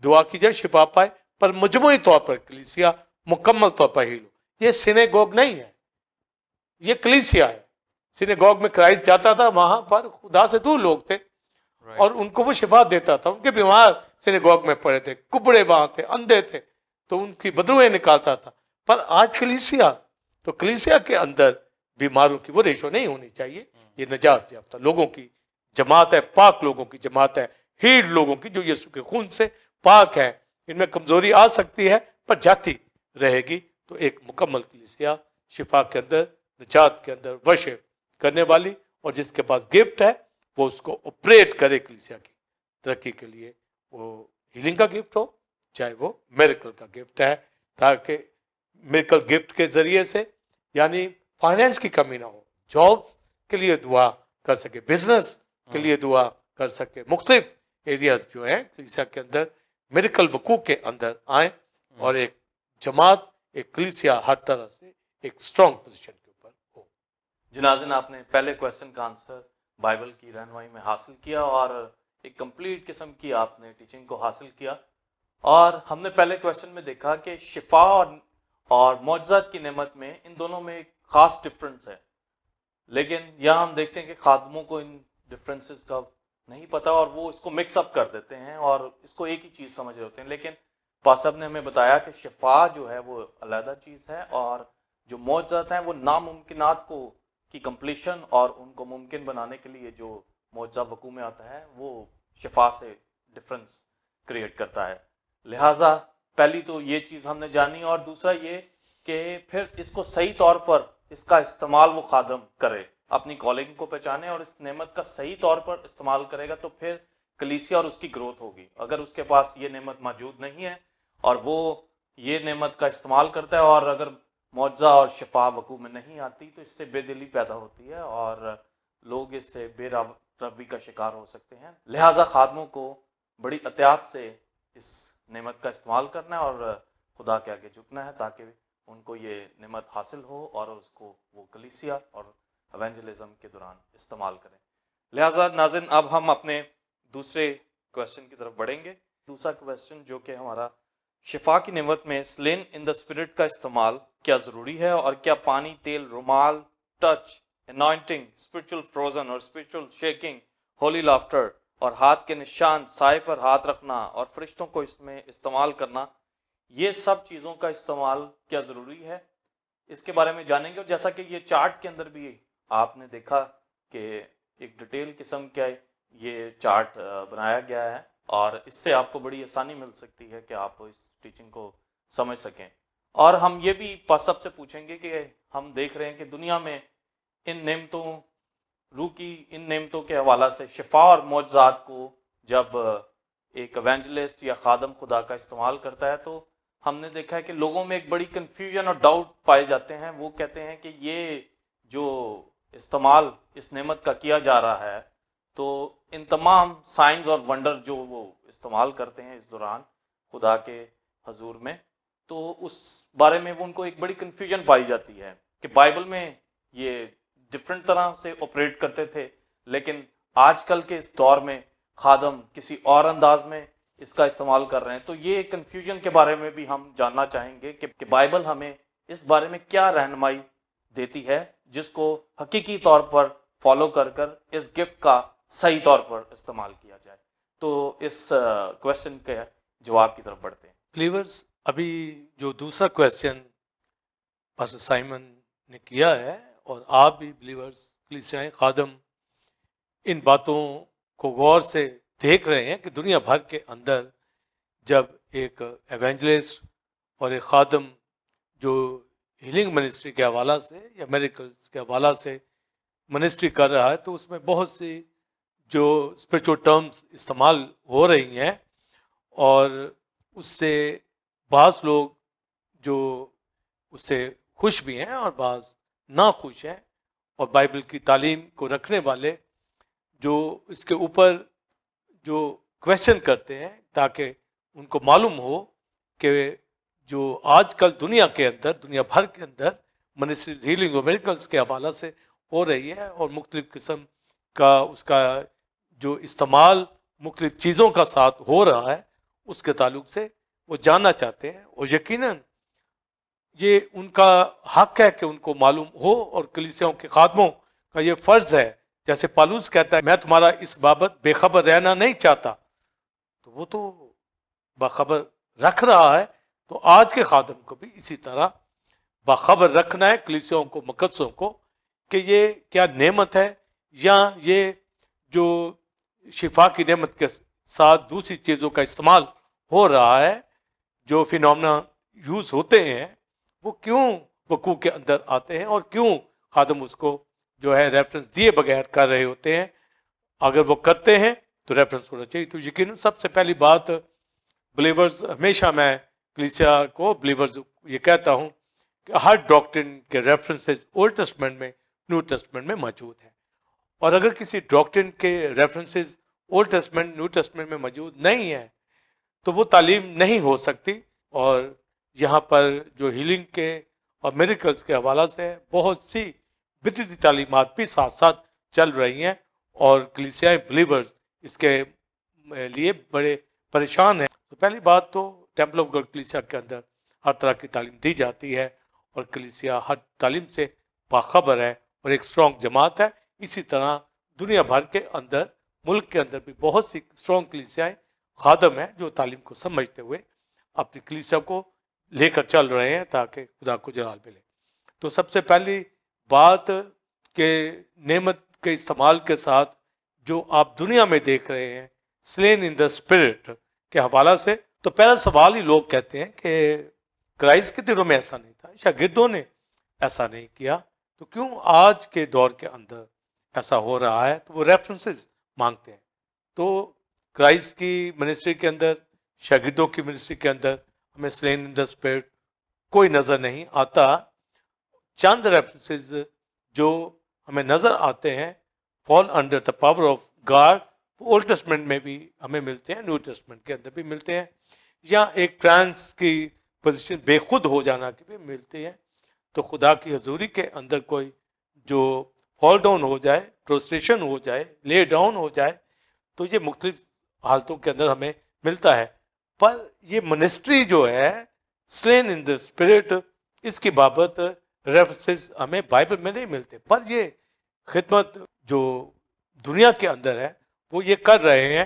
دعا کی جائے، شفا پائے. پر مجموعی طور پر کلیسیا مکمل طور پر ہیل ہو. یہ سینیگوگ نہیں ہے، یہ کلیسیا ہے. سینیگوگ میں کرائسٹ جاتا تھا، وہاں پر خدا سے دور لوگ تھے اور ان کو وہ شفا دیتا تھا. ان کے بیمار سینیگوگ میں پڑے تھے، کبڑے وہاں تھے، اندھے تھے، تو ان کی بدروہیں نکالتا تھا. پر آج کلیسیا، تو کلیسیا کے اندر بیماروں کی وہ ریشو نہیں ہونی چاہیے. یہ نجات یافتہ لوگوں کی جماعت ہے، پاک لوگوں کی جماعت ہے، ہیڈ لوگوں کی جو یسوع کے خون سے پاک ہے. ان میں کمزوری آ سکتی ہے پر جاتی رہے گی. تو ایک مکمل کلیسیا شفا کے اندر، نجات کے اندر ورشپ کرنے والی، اور جس کے پاس گفٹ ہے وہ اس کو آپریٹ کرے کلیسیا کی ترقی کے لیے. وہ ہیلنگ کا گفٹ ہو چاہے وہ میریکل کا گفٹ ہے، تاکہ میریکل گفٹ کے ذریعے سے یعنی فائنینس کی کمی نہ ہو، جابس کے لیے دعا کر سکے، بزنس کے لیے دعا کر سکے. مختلف ایریاز جو ہیں کلیسیا کے اندر میریکل وقوع کے اندر آئیں، اور ایک جماعت، ایک کلیسیا ہر طرح سے ایک اسٹرانگ پوزیشن کے اوپر ہو. جی ناظرین، آپ نے پہلے کویسچن کا آنسر بائبل کی رہنمائی میں حاصل کیا اور ایک کمپلیٹ قسم کی آپ نے ٹیچنگ کو حاصل کیا. اور ہم نے پہلے کویسچن میں دیکھا کہ شفا اور معجزات کی نعمت میں ان دونوں میں ایک خاص ڈفرنس ہے. لیکن یہاں ہم دیکھتے ہیں کہ خادموں کو ان ڈفرینسز کا نہیں پتا اور وہ اس کو مکس اپ کر دیتے ہیں اور اس کو ایک ہی چیز سمجھ رہے ہوتے ہیں. لیکن پاس صاحب نے ہمیں بتایا کہ شفا جو ہے وہ علیحدہ چیز ہے، اور جو معجزات ہیں وہ ناممکنات کو کی کمپلیشن اور ان کو ممکن بنانے کے لیے جو معجزہ وقوع میں آتا ہے وہ شفا سے ڈفرنس کریٹ کرتا ہے. لہٰذا پہلی تو یہ چیز ہم نے جانی، اور دوسرا یہ کہ پھر اس کو صحیح طور پر اس کا استعمال وہ خادم کرے، اپنی کالنگ کو پہچانے اور اس نعمت کا صحیح طور پر استعمال کرے گا تو پھر کلیسیا اور اس کی گروتھ ہوگی. اگر اس کے پاس یہ نعمت موجود نہیں ہے اور وہ یہ نعمت کا استعمال کرتا ہے اور اگر معجزہ اور شفا وقوع میں نہیں آتی تو اس سے بے دلی پیدا ہوتی ہے اور لوگ اس سے بے روی کا شکار ہو سکتے ہیں. لہٰذا خادموں کو بڑی احتیاط سے اس نعمت کا استعمال کرنا ہے اور خدا کے آگے جھکنا ہے تاکہ ان کو یہ نعمت حاصل ہو اور اس کو وہ کلیسیا اور ایونجلزم کے دوران استعمال کریں. لہٰذا ناظرین، اب ہم اپنے دوسرے کویسچن کی طرف بڑھیں گے. دوسرا کویسچن جو کہ ہمارا شفا کی نعمت میں سلین ان دا اسپرٹ کا استعمال کیا ضروری ہے، اور کیا پانی، تیل، رومال، ٹچ، انوائنٹنگ، اسپرچل فروزن اور اسپرچل شیکنگ، ہولی لافٹر اور ہاتھ کے نشان، سائے پر ہاتھ رکھنا اور فرشتوں کو اس میں استعمال کرنا، یہ سب چیزوں کا استعمال کیا ضروری ہے، اس کے بارے میں جانیں گے. اور جیسا کہ یہ چارٹ کے اندر بھی آپ نے دیکھا کہ ایک ڈیٹیل قسم کا یہ چارٹ بنایا گیا ہے اور اس سے آپ کو بڑی آسانی مل سکتی ہے کہ آپ اس ٹیچنگ کو سمجھ سکیں. اور ہم یہ بھی سب سے پوچھیں گے کہ ہم دیکھ رہے ہیں کہ دنیا میں ان نعمتوں، روح کی ان نعمتوں کے حوالہ سے شفا اور معجزات کو جب ایک ایونجلسٹ یا خادم خدا کا استعمال کرتا ہے تو ہم نے دیکھا ہے کہ لوگوں میں ایک بڑی کنفیوژن اور ڈاؤٹ پائے جاتے ہیں. وہ کہتے ہیں کہ یہ جو استعمال اس نعمت کا کیا جا رہا ہے تو ان تمام سائنز اور ونڈر جو وہ استعمال کرتے ہیں اس دوران خدا کے حضور میں، تو اس بارے میں ان کو ایک بڑی کنفیوژن پائی جاتی ہے کہ بائبل میں یہ ڈفرینٹ طرح سے آپریٹ کرتے تھے، لیکن آج کل کے اس دور میں خادم کسی اور انداز میں اس کا استعمال کر رہے ہیں. تو یہ کنفیوژن کے بارے میں بھی ہم جاننا چاہیں گے کہ بائبل ہمیں اس بارے میں کیا رہنمائی دیتی ہے جس کو حقیقی طور پر فالو کر کر اس گفٹ کا صحیح طور پر استعمال کیا جائے. تو اس کویشچن کے جواب کی طرف بڑھتے ہیں. بلیورز، ابھی جو دوسرا کویشچن پاسٹر سائمن نے کیا ہے، اور آپ بھی بلیورز، کلیسیائی خادم ان باتوں کو غور سے دیکھ رہے ہیں کہ دنیا بھر کے اندر جب ایک ایونجلسٹ اور ایک خادم جو ہیلنگ منسٹری کے حوالہ سے یا میریکلز کے حوالہ سے منسٹری کر رہا ہے، تو اس میں بہت سی جو اسپرچول ٹرمز استعمال ہو رہی ہیں، اور اس سے بعض لوگ جو اس سے خوش بھی ہیں اور بعض ناخوش ہیں، اور بائبل کی تعلیم کو رکھنے والے جو اس کے اوپر جو کویشچن کرتے ہیں تاکہ ان کو معلوم ہو کہ جو آج کل دنیا کے اندر، دنیا بھر کے اندر منسٹری ہیلنگ اور میریکلز کے حوالہ سے ہو رہی ہے، اور مختلف قسم کا اس کا جو استعمال مختلف چیزوں کا ساتھ ہو رہا ہے، اس کے تعلق سے وہ جاننا چاہتے ہیں. اور یقیناً یہ ان کا حق ہے کہ ان کو معلوم ہو، اور کلیسیاؤں کے خادموں کا یہ فرض ہے. جیسے پالوس کہتا ہے میں تمہارا اس بابت بے خبر رہنا نہیں چاہتا، تو وہ تو باخبر رکھ رہا ہے. تو آج کے خادم کو بھی اسی طرح باخبر رکھنا ہے کلیسیاؤں کو، مقدسوں کو، کہ یہ کیا نعمت ہے، یا یہ جو شفا کی نعمت کے ساتھ دوسری چیزوں کا استعمال ہو رہا ہے، جو فینومنا یوز ہوتے ہیں، وہ کیوں وقوع کے اندر آتے ہیں، اور کیوں خادم اس کو جو ہے ریفرنس دیے بغیر کر رہے ہوتے ہیں. اگر وہ کرتے ہیں تو ریفرنس ہونا چاہیے. تو یقیناً سب سے پہلی بات بلیورز، ہمیشہ میں کلیسیا کو بلیورز یہ کہتا ہوں کہ ہر ڈاکٹرن کے ریفرنسز اولڈ ٹیسٹمنٹ میں، نیو ٹیسٹمنٹ میں موجود ہیں. اور اگر کسی ڈاکٹرن کے references old testament, new testament میں موجود نہیں ہیں تو وہ تعلیم نہیں ہو سکتی. اور یہاں پر جو ہیلنگ کے اور میریکلز کے حوالہ سے بہت سی بدعتی تعلیمات بھی ساتھ ساتھ چل رہی ہیں، اور کلیسیائی بلیورز اس کے لیے بڑے پریشان ہیں. تو پہلی بات تو ٹیمپل آف گاڈ کلیسیا کے اندر ہر طرح کی تعلیم دی جاتی ہے، اور کلیسیا ہر تعلیم سے باخبر ہے اور ایک اسٹرانگ جماعت ہے. اسی طرح دنیا بھر کے اندر، ملک کے اندر بھی بہت سی اسٹرانگ کلیسیائی خادم ہیں جو تعلیم کو سمجھتے ہوئے اپنی کلیسیا کو لے کر چل رہے ہیں تاکہ خدا کو جلال ملے. تو سب سے پہلی بات کہ نعمت کے استعمال کے ساتھ جو آپ دنیا میں دیکھ رہے ہیں سلین ان دا اسپرٹ کے حوالہ سے، تو پہلا سوال ہی لوگ کہتے ہیں کہ کرائسٹ کے دنوں میں ایسا نہیں تھا، شاگردوں نے ایسا نہیں کیا، تو کیوں آج کے دور کے اندر ایسا ہو رہا ہے؟ تو وہ ریفرنسز مانگتے ہیں. تو کرائسٹ کی منسٹری کے اندر، شاگردوں کی منسٹری کے اندر ہمیں سلین ان دا اسپرٹ کوئی نظر نہیں آتا. چند ریفرنسز جو ہمیں نظر آتے ہیں fall under the power of God, old testament میں بھی ہمیں ملتے ہیں، نیو ٹیسٹمنٹ کے اندر بھی ملتے ہیں، یا ایک ٹرانس کی پوزیشن بے خود ہو جانا کی بھی ملتی ہے. تو خدا کی حضوری کے اندر کوئی جو فال ڈاؤن ہو جائے، پروسٹریشن ہو جائے، لے ڈاؤن ہو جائے، تو یہ مختلف حالتوں کے اندر ہمیں ملتا ہے. پر یہ منسٹری جو ہے سلین ان دا اسپرٹ، اس کی بابت ریفرنسز ہمیں بائبل میں نہیں ملتے. پر یہ خدمت جو دنیا کے اندر ہے وہ یہ کر رہے ہیں.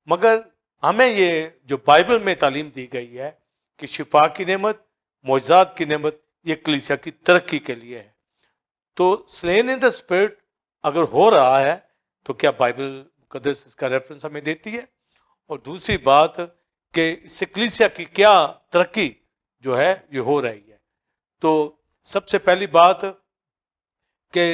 مگر ہمیں یہ جو بائبل میں تعلیم دی گئی ہے کہ شفا کی نعمت، معجزات کی نعمت، یہ کلیسیا کی ترقی کے لیے ہے. تو سلین ان دا اسپرٹ اگر ہو رہا ہے تو کیا بائبل مقدس اس کا ریفرنس ہمیں دیتی ہے؟ اور دوسری بات کہ اس سے کلیسیا کی کیا ترقی جو ہے یہ ہو رہی ہے؟ تو سب سے پہلی بات کہ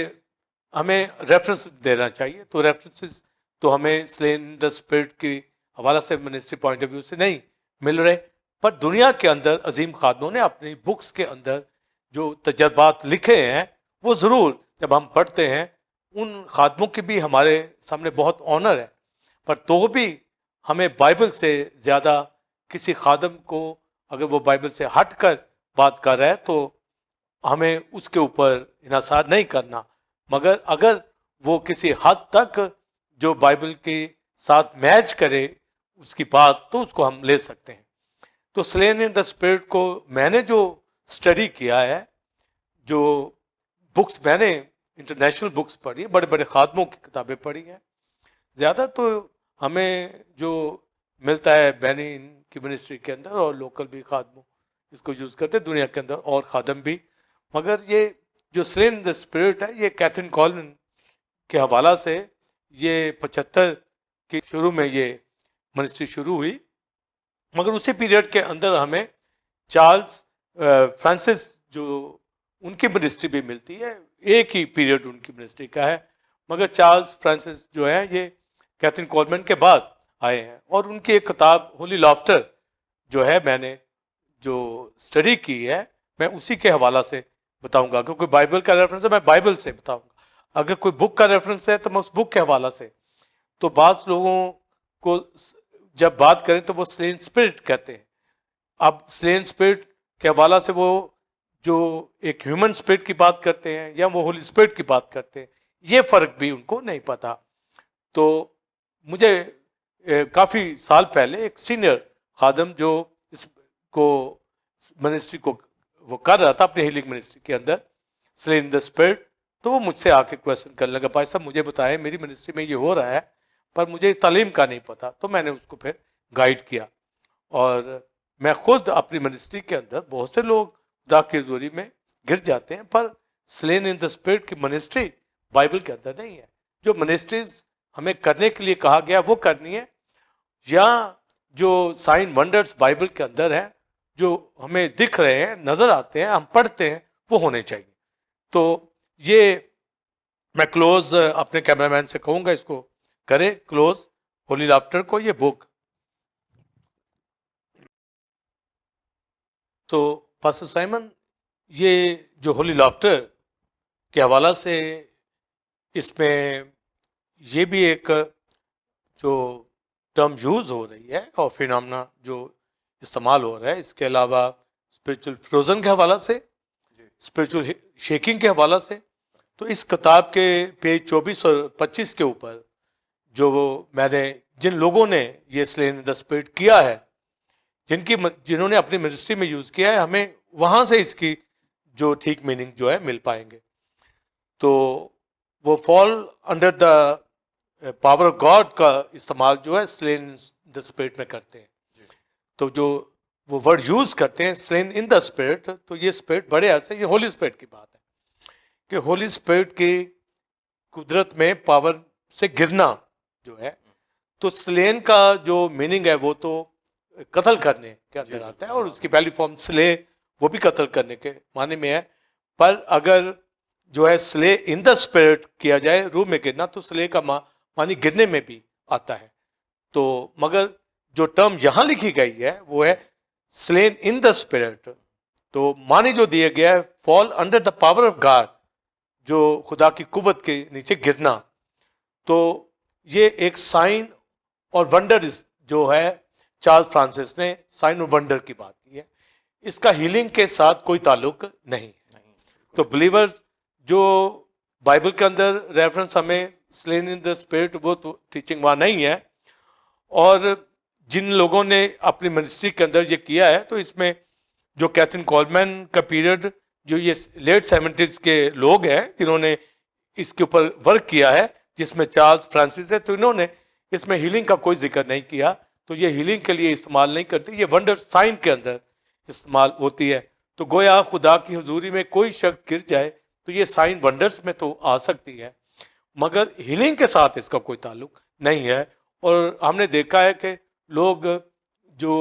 ہمیں ریفرنس دینا چاہیے. تو ریفرنسز تو ہمیں سلین ان دا اسپرٹ کی حوالہ سے منسٹری پوائنٹ آف ویو سے نہیں مل رہے. پر دنیا کے اندر عظیم خادموں نے اپنی بکس کے اندر جو تجربات لکھے ہیں وہ ضرور جب ہم پڑھتے ہیں، ان خادموں کی بھی ہمارے سامنے بہت آنر ہے. پر تو بھی ہمیں بائبل سے زیادہ کسی خادم کو اگر وہ بائبل سے ہٹ کر بات کر رہا ہے تو ہمیں اس کے اوپر انحصار نہیں کرنا. مگر اگر وہ کسی حد تک جو بائبل کے ساتھ میچ کرے اس کی بات، تو اس کو ہم لے سکتے ہیں. تو سلین ان دا اسپرٹ کو میں نے جو اسٹڈی کیا ہے، جو بکس میں نے انٹرنیشنل بکس پڑھی، بڑے بڑے خادموں کی کتابیں پڑھی ہیں. زیادہ تو ہمیں جو ملتا ہے بینی کی منسٹری کے اندر، اور لوکل بھی خادموں اس کو یوز کرتے ہیں دنیا کے اندر، اور خادم بھی. مگر یہ جو سلین ان دا اسپرٹ ہے، یہ کیتھرین کولمن کے حوالہ سے یہ 75 کے شروع میں یہ منسٹری شروع ہوئی. مگر اسی پیریڈ کے اندر ہمیں چارلز فرانسس جو ان کی منسٹری بھی ملتی ہے، ایک ہی پیریڈ ان کی منسٹری کا ہے. مگر چارلز فرانسس جو ہے یہ کیتھرین کولمن کے بعد آئے ہیں. اور ان کی ایک کتاب ہولی لافٹر جو ہے، میں نے جو اسٹڈی کی ہے، میں اسی کے حوالہ سے بتاؤں گا. اگر کوئی بائبل کا ریفرنس ہے میں بائبل سے بتاؤں گا، اگر کوئی بک کا ریفرنس ہے تو میں اس بک کے حوالہ سے. تو بعض لوگوں کو جب بات کریں تو وہ سلین اسپرٹ کہتے ہیں. اب سلین اسپرٹ کے حوالہ سے وہ جو ایک ہیومن اسپرٹ کی بات کرتے ہیں یا وہ ہولی اسپرٹ کی بات کرتے ہیں، یہ فرق بھی ان کو نہیں پتا. تو مجھے کافی سال پہلے ایک سینئر خادم جو اس کو منسٹری کو وہ کر رہا تھا اپنے ہیلنگ منسٹری کے اندر، سلین دا اسپرٹ، تو وہ مجھ سے آ کے کویشچن کرنے لگا، بھائی صاحب مجھے بتائیں میری منسٹری میں یہ ہو رہا ہے پر مجھے تعلیم کا نہیں پتا. تو میں نے اس کو پھر گائیڈ کیا. اور میں خود اپنی منسٹری کے اندر بہت سے لوگ خدا کی حضوری میں گر جاتے ہیں، پر سلین ان دا اسپرٹ کی منسٹری بائبل کے اندر نہیں ہے. جو منسٹریز ہمیں کرنے کے لیے کہا گیا وہ کرنی ہے، یا جو سائن ونڈرز بائبل کے اندر ہیں جو ہمیں دکھ رہے ہیں، نظر آتے ہیں، ہم پڑھتے ہیں، وہ ہونے چاہیے. تو یہ میں کلوز اپنے کیمرہ مین سے کہوں گا اس کو کرے کلوز ہولی لافٹر کو، یہ بک. تو پاسٹر سائمن، یہ جو ہولی لافٹر کے حوالہ سے اس میں یہ بھی ایک جو ٹرم یوز ہو رہی ہے اور فینامنا جو استعمال ہو رہا ہے، اس کے علاوہ اسپرچل فروزن کے حوالہ سے، اسپرچل شیکنگ کے حوالہ سے. تو اس کتاب کے پیج 24 اور 25 کے اوپر جو میں نے جن لوگوں نے یہ سلین دا اسپرٹ کیا ہے، جنہوں نے اپنی منسٹری میں یوز کیا ہے، ہمیں وہاں سے اس کی جو ٹھیک میننگ جو ہے مل پائیں گے. تو وہ fall under the power of God کا استعمال جو ہے سلین دا اسپرٹ میں کرتے ہیں. تو جو وہ ورڈ یوز کرتے ہیں سلین ان دا اسپرٹ، تو یہ اسپرٹ بڑے ایسے، یہ ہولی اسپرٹ کی بات ہے کہ ہولی اسپرٹ کی قدرت میں پاور سے گرنا جو ہے. تو سلین کا جو میننگ ہے وہ تو قتل کرنے کے اندر آتا ہے، اور اس کی پہلی فارم سلے وہ بھی قتل کرنے کے معنی میں ہے. پر اگر جو ہے سلے ان دا اسپرٹ کیا جائے، روح میں گرنا، تو سلے کا معنی گرنے میں بھی آتا ہے. تو مگر جو ٹرم یہاں لکھی گئی ہے وہ ہے سلین ان دا اسپرٹ. تو معنی جو دیا گیا ہے fall under the power of God, جو خدا کی قوت کے نیچے گرنا. تو یہ ایک سائن اور ونڈر جو ہے چارلز فرانسس نے سائن اور ونڈر کی بات کی ہے، اس کا ہیلنگ کے ساتھ کوئی تعلق نہیں. تو بلیورز جو بائبل کے اندر ریفرنس ہمیں سلین ان دا اسپرٹ، وہ تو ٹیچنگ وہاں نہیں ہے. اور جن لوگوں نے اپنی منسٹری کے اندر یہ کیا ہے، تو اس میں جو کیتھرین کولمن کا پیریڈ، جو یہ لیٹ 70s کے لوگ ہیں جنہوں نے اس کے اوپر ورک کیا ہے، جس میں چارلز فرانسس ہے، تو انہوں نے اس میں ہیلنگ کا کوئی ذکر نہیں کیا. تو یہ ہیلنگ کے لیے استعمال نہیں کرتی، یہ ونڈر سائن کے اندر استعمال ہوتی ہے. تو گویا خدا کی حضوری میں کوئی شخص گر جائے تو یہ سائن ونڈرز میں تو آ سکتی ہے، مگر ہیلنگ کے ساتھ اس کا کوئی تعلق نہیں ہے. اور ہم نے دیکھا ہے کہ لوگ جو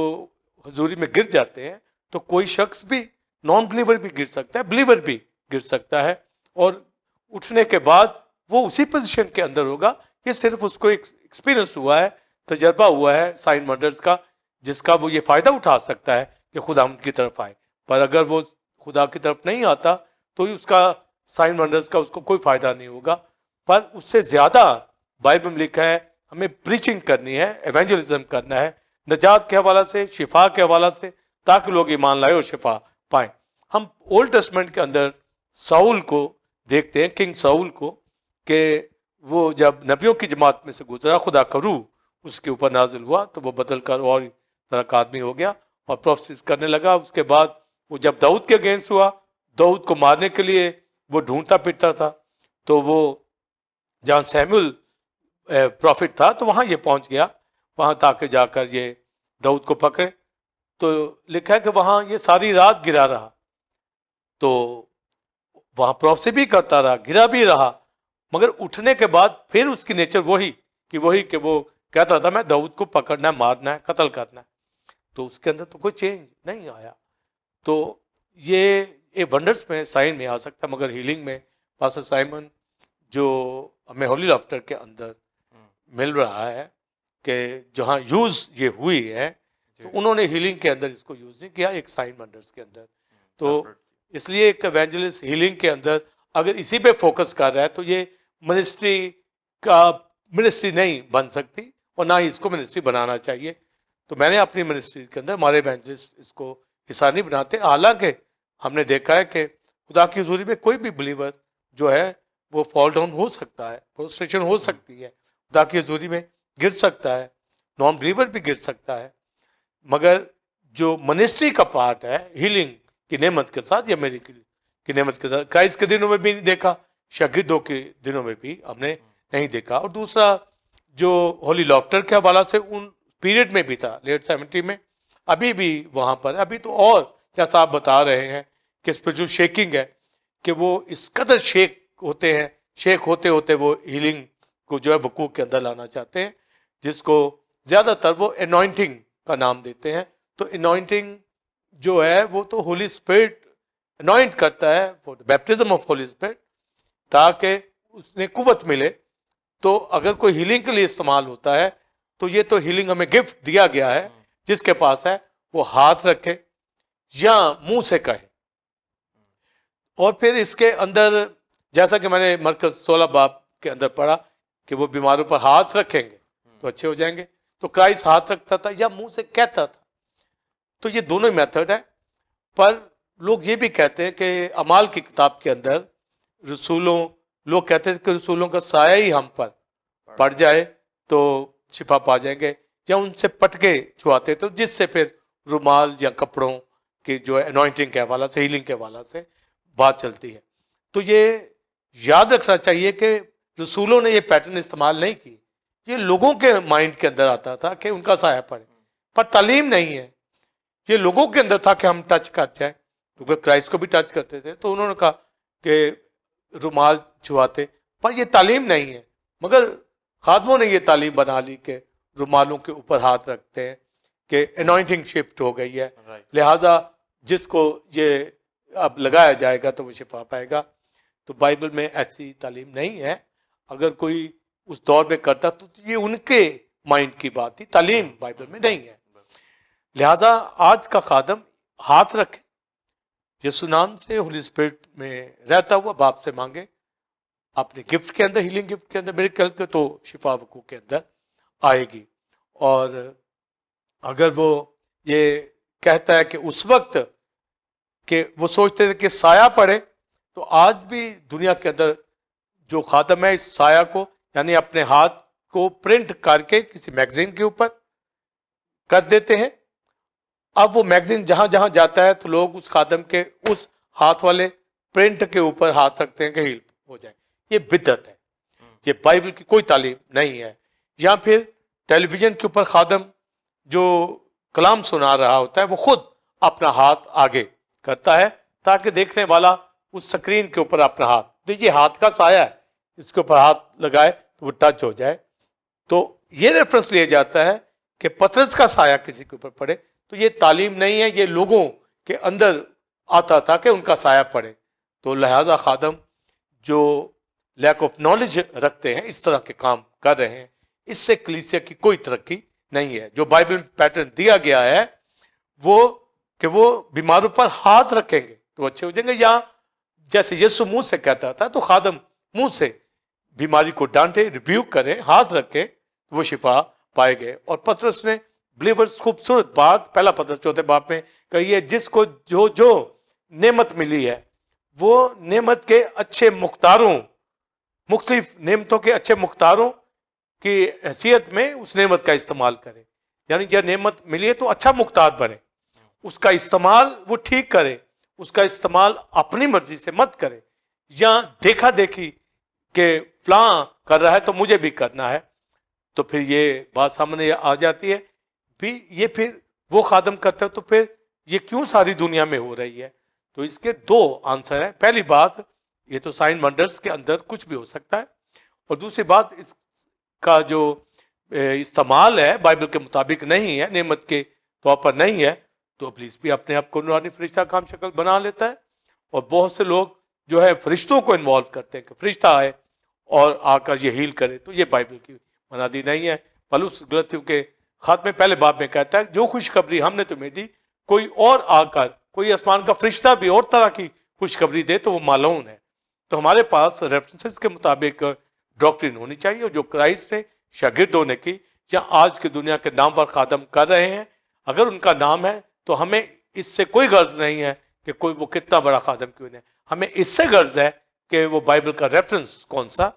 حضوری میں گر جاتے ہیں، تو کوئی شخص بھی نان بلیور بھی گر سکتا ہے، بلیور بھی گر سکتا ہے، اور اٹھنے کے بعد وہ اسی پوزیشن کے اندر ہوگا. یہ صرف اس کو ایکسپیرئنس ہوا ہے، تجربہ ہوا ہے سائن ونڈرز کا، جس کا وہ یہ فائدہ اٹھا سکتا ہے کہ خدا ان کی طرف آئے. پر اگر وہ خدا کی طرف نہیں آتا تو اس کا سائن ونڈرز کا اس کو کوئی فائدہ نہیں ہوگا. پر اس سے زیادہ بائبل میں لکھا ہے ہمیں پریچنگ کرنی ہے، ایونجلزم کرنا ہے، نجات کے حوالہ سے، شفا کے حوالہ سے، تاکہ لوگ ایمان لائے اور شفا پائیں. ہم اولڈ ٹیسٹمنٹ کے اندر ساؤل کو دیکھتے ہیں، کنگ ساؤل کو، کہ وہ جب نبیوں کی جماعت میں سے گزرا، خدا کا روح اس کے اوپر نازل ہوا، تو وہ بدل کر اور طرح کا آدمی ہو گیا اور پروفیسز کرنے لگا. اس کے بعد وہ جب داؤد کے اگینسٹ ہوا، داؤد کو مارنے کے لیے وہ ڈھونڈتا پھرتا تھا، تو وہ جہاں سیمول پروفٹ تھا تو وہاں یہ پہنچ گیا، وہاں تاکہ جا کر یہ داؤد کو پکڑے. تو لکھا ہے کہ وہاں یہ ساری رات گرا رہا، تو وہاں پروفیسی بھی کرتا رہا، گرا بھی رہا، مگر اٹھنے کے بعد پھر اس کی نیچر وہی کہ وہ کہتا تھا میں داؤد کو پکڑنا ہے، مارنا ہے، قتل کرنا ہے. تو اس کے اندر تو کوئی چینج نہیں آیا. تو یہ ونڈرس میں سائن میں آ سکتا ہے، مگر ہیلنگ میں پاسٹر سائمن جو ہمیں ہولی لافٹر کے اندر مل رہا ہے کہ جہاں یوز یہ ہوئی ہے تو انہوں نے ہیلنگ کے اندر اس کو یوز نہیں کیا، ایک سائن ونڈرس کے اندر. تو اس لیے ایک ایونجلسٹ ہیلنگ کے اندر اگر اسی پہ فوکس کر رہا ہے تو یہ منسٹری نہیں بن سکتی، اور نہ ہی اس کو منسٹری بنانا چاہیے. تو میں نے اپنی منسٹری کے اندر ہمارے ایونجلسٹ اس کو حصہ نہیں بناتے، حالانکہ ہم نے دیکھا ہے کہ خدا کی حضوری میں کوئی بھی بلیور جو ہے وہ فال ڈاؤن ہو سکتا ہے، پروسٹریشن ہو سکتی ہے، خدا کی حضوری میں گر سکتا ہے، نان بلیور بھی گر سکتا ہے. مگر جو منسٹری کا پارٹ ہے ہیلنگ کی نعمت کے ساتھ یا میری کی نعمت کے ساتھ، کرائسٹ کے دنوں میں بھی نہیں دیکھا، شاگردوں کے دنوں میں بھی ہم نے نہیں دیکھا. اور دوسرا جو ہولی لافٹر کے حوالہ سے ان پیریڈ میں بھی تھا، لیٹ 70 میں، ابھی بھی وہاں پر ابھی تو اور جیسا آپ بتا رہے ہیں کہ اسپرچل شیکنگ ہے کہ وہ اس قدر شیک ہوتے ہیں، شیک ہوتے ہوتے وہ ہیلنگ کو جو ہے وقوع کے اندر لانا چاہتے ہیں، جس کو زیادہ تر وہ انوائنٹنگ کا نام دیتے ہیں. تو انوائنٹنگ جو ہے وہ تو ہولی اسپرٹ انوائنٹ کرتا ہے for the baptism of holy spirit, تاکہ اس نے قوت ملے. تو اگر کوئی ہیلنگ کے لیے استعمال ہوتا ہے تو یہ تو ہیلنگ ہمیں گفٹ دیا گیا ہے، جس کے پاس ہے وہ ہاتھ رکھے یا منہ سے کہے. اور پھر اس کے اندر جیسا کہ میں نے مرکز 16 باب کے اندر پڑھا کہ وہ بیماروں پر ہاتھ رکھیں گے تو اچھے ہو جائیں گے. تو کرائسٹ ہاتھ رکھتا تھا یا منہ سے کہتا تھا. تو یہ دونوں میتھڈ ہے. پر لوگ یہ بھی کہتے ہیں کہ اعمال کی کتاب کے اندر لوگ کہتے ہیں کہ رسولوں کا سایہ ہی ہم پر پڑ جائے تو شفا پا جائیں گے، یا ان سے پٹکے چھواتے تو جس سے پھر رومال یا کپڑوں کی جو ہے انوائنٹنگ کے حوالہ سے، ہیلنگ کے حوالہ سے بات چلتی ہے. تو یہ یاد رکھنا چاہیے کہ رسولوں نے یہ پیٹرن استعمال نہیں کی، یہ لوگوں کے مائنڈ کے اندر آتا تھا کہ ان کا سایہ پڑے، پر تعلیم نہیں ہے. یہ لوگوں کے اندر تھا کہ ہم ٹچ کر جائیں، کیونکہ کرائسٹ کو بھی ٹچ کرتے تھے تو انہوں نے کہا کہ رومال چھواتے، پر یہ تعلیم نہیں ہے. مگر خادموں نے یہ تعلیم بنا لی کہ رومالوں کے اوپر ہاتھ رکھتے ہیں کہ انوائنٹنگ شفٹ ہو گئی ہے، لہٰذا جس کو یہ اب لگایا جائے گا تو وہ شفا پائے گا. تو بائبل میں ایسی تعلیم نہیں ہے. اگر کوئی اس دور میں کرتا تو یہ ان کے مائنڈ کی بات تھی، تعلیم بائبل میں نہیں ہے. لہٰذا آج کا خادم ہاتھ رکھے، یسوع نام سے ہولی اسپرٹ میں رہتا ہوا باپ سے مانگے اپنے گفٹ کے اندر، ہیلنگ گفٹ کے اندر میرے کل کے، تو شفا وقوع کے اندر آئے گی. اور اگر وہ یہ کہتا ہے کہ اس وقت کہ وہ سوچتے تھے کہ سایہ پڑے، تو آج بھی دنیا کے اندر جو خادم ہے اس سایہ کو یعنی اپنے ہاتھ کو پرنٹ کر کے کسی میگزین کے اوپر کر دیتے ہیں. اب وہ میگزین جہاں جہاں جاتا ہے تو لوگ اس خادم کے اس ہاتھ والے پرنٹ کے اوپر ہاتھ رکھتے ہیں کہ ہیل ہو جائے. یہ بدعت ہے، یہ بائبل کی کوئی تعلیم نہیں ہے. یا پھر ٹیلی ویژن کے اوپر خادم جو کلام سنا رہا ہوتا ہے وہ خود اپنا ہاتھ آگے کرتا ہے تاکہ دیکھنے والا اس سکرین کے اوپر اپنا ہاتھ دیکھیے، ہاتھ کا سایہ ہے، اس کے اوپر ہاتھ لگائے تو وہ ٹچ ہو جائے. تو یہ ریفرنس لیا جاتا ہے کہ پطرس کا سایہ کسی کے اوپر پڑے. تو یہ تعلیم نہیں ہے، یہ لوگوں کے اندر آتا تھا کہ ان کا سایہ پڑے. تو لہذا خادم جو لیک آف نالج رکھتے ہیں، اس طرح کے کام کر رہے ہیں، اس سے کلیسیا کی کوئی ترقی نہیں ہے. جو بائبل پیٹرن دیا گیا ہے وہ کہ وہ بیماروں پر ہاتھ رکھیں گے تو اچھے ہو جائیں گے، یا جیسے یسوع منہ سے کہتا تھا تو خادم منہ سے بیماری کو ڈانٹے، ریبیوک کرے، ہاتھ رکھے، وہ شفا پائے گئے. اور پطرس نے بلیورز خوبصورت بات پہلا پطرس 4 باب میں کہی ہے، جس کو جو نعمت ملی ہے وہ نعمت کے اچھے مختاروں، مختلف نعمتوں کے اچھے مختاروں کی حیثیت میں اس نعمت کا استعمال کرے. یعنی جب نعمت ملی ہے تو اچھا مختار بنے، اس کا استعمال وہ ٹھیک کرے، اس کا استعمال اپنی مرضی سے مت کرے. یا دیکھا دیکھی کہ فلاں کر رہا ہے تو مجھے بھی کرنا ہے، تو پھر یہ بات سامنے آ جاتی ہے بھی یہ پھر وہ خادم کرتا ہے تو پھر یہ کیوں ساری دنیا میں ہو رہی ہے؟ تو اس کے دو آنسر ہیں. پہلی بات، یہ تو سائن ونڈرز کے اندر کچھ بھی ہو سکتا ہے، اور دوسری بات اس کا جو استعمال ہے بائبل کے مطابق نہیں ہے، نعمت کے طور پر نہیں ہے، تو ابلیس بھی اپنے آپ کو نورانی فرشتہ کام شکل بنا لیتا ہے. اور بہت سے لوگ جو ہے فرشتوں کو انوالو کرتے ہیں کہ فرشتہ آئے اور آ کر یہ ہیل کرے، تو یہ بائبل کی منادی نہیں ہے. پولس غلطیوں کے خاتمے پہلے باب میں کہتا ہے جو خوشخبری ہم نے تمہیں دی، کوئی اور آ کر کوئی آسمان کا فرشتہ بھی اور طرح کی خوشخبری دے تو وہ مالون ہے. تو ہمارے پاس ریفرنسز کے مطابق ڈاکٹرین ہونی چاہیے، اور جو کرائسٹ نے شاگرد ہونے کی یا آج کی دنیا کے نامور خادم کر رہے ہیں، اگر ان کا نام ہے تو ہمیں اس سے کوئی غرض نہیں ہے کہ کوئی وہ کتنا بڑا خادم کیوں نہیں. ہمیں اس سے غرض ہے کہ وہ بائبل کا ریفرنس کون سا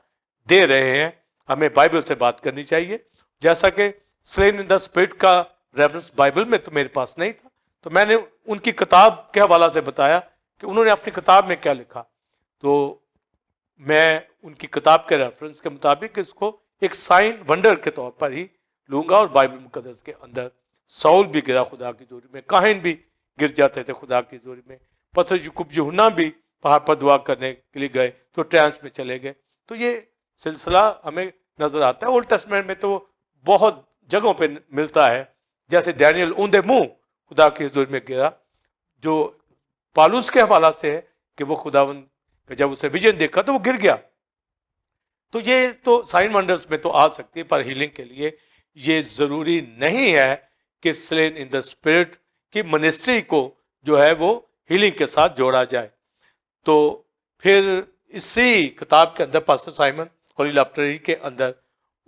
دے رہے ہیں. ہمیں بائبل سے بات کرنی چاہیے. جیسا کہ سلین ان دا اسپرٹ کا ریفرنس بائبل میں تو میرے پاس نہیں تھا، تو میں نے ان کی کتاب کے حوالہ سے بتایا کہ انہوں نے اپنی کتاب میں کیا لکھا. تو میں ان کی کتاب کے ریفرنس کے مطابق اس کو ایک سائن ونڈر کے طور پر ہی لوں گا. اور بائبل مقدس کے اندر ساؤل بھی گرا خدا کی زوری میں، کاہن بھی گر جاتے تھے خدا کی زوری میں، پترس یعقوب یوحنا بھی پہاڑ پر دعا کرنے کے لیے گئے تو ٹرانس میں چلے گئے. تو یہ سلسلہ ہمیں نظر آتا ہے. اولڈ ٹیسٹمنٹ میں تو بہت جگہوں پہ ملتا ہے، جیسے ڈینیل اوندے منہ خدا کی حضور میں گرا، جو پالوس کے حوالہ سے ہے کہ وہ خداوند جب اسے ویژن دیکھا تو وہ گر گیا. تو یہ تو سائن ونڈرز میں تو آ سکتی ہے، پر ہیلنگ کے لیے یہ ضروری نہیں ہے کہ سلین ان دا اسپرٹ کی منسٹری کو جو ہے وہ ہیلنگ کے ساتھ جوڑا جائے. تو پھر اسی کتاب کے اندر پاسٹر سائمن ہولی لافٹری کے اندر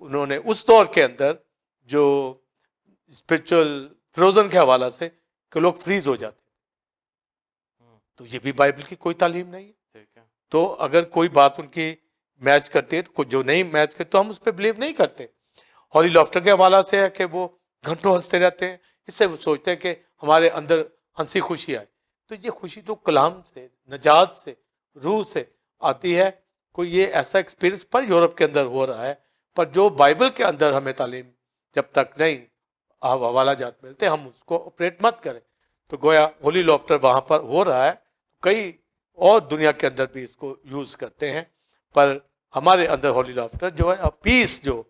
انہوں نے اس دور کے اندر جو اسپرچل فروزن کے حوالہ سے کہ لوگ فریز ہو جاتے، تو یہ بھی بائبل کی کوئی تعلیم نہیں ہے. تو اگر کوئی بات ان کی میچ کرتی ہے تو جو نہیں میچ کرتی تو ہم اس پہ بلیو نہیں کرتے. ہولی لافٹر کے حوالہ سے ہے کہ وہ گھنٹوں ہنستے رہتے ہیں، اس سے وہ سوچتے ہیں کہ ہمارے اندر ہنسی خوشی آئے. تو یہ خوشی تو کلام سے، نجات سے، روح سے آتی ہے. کوئی یہ ایسا ایکسپیرینس پر یورپ کے اندر ہو رہا ہے، پر جو بائبل کے اندر ہمیں تعلیم جب تک نہیں حوالہ جات ملتے ہم اس کو آپریٹ مت کریں. تو گویا ہولی لافٹر وہاں پر ہو رہا ہے، کئی اور دنیا کے اندر بھی اس کو یوز کرتے ہیں، پر ہمارے اندر ہولی لافٹر جو ہے پیس، جو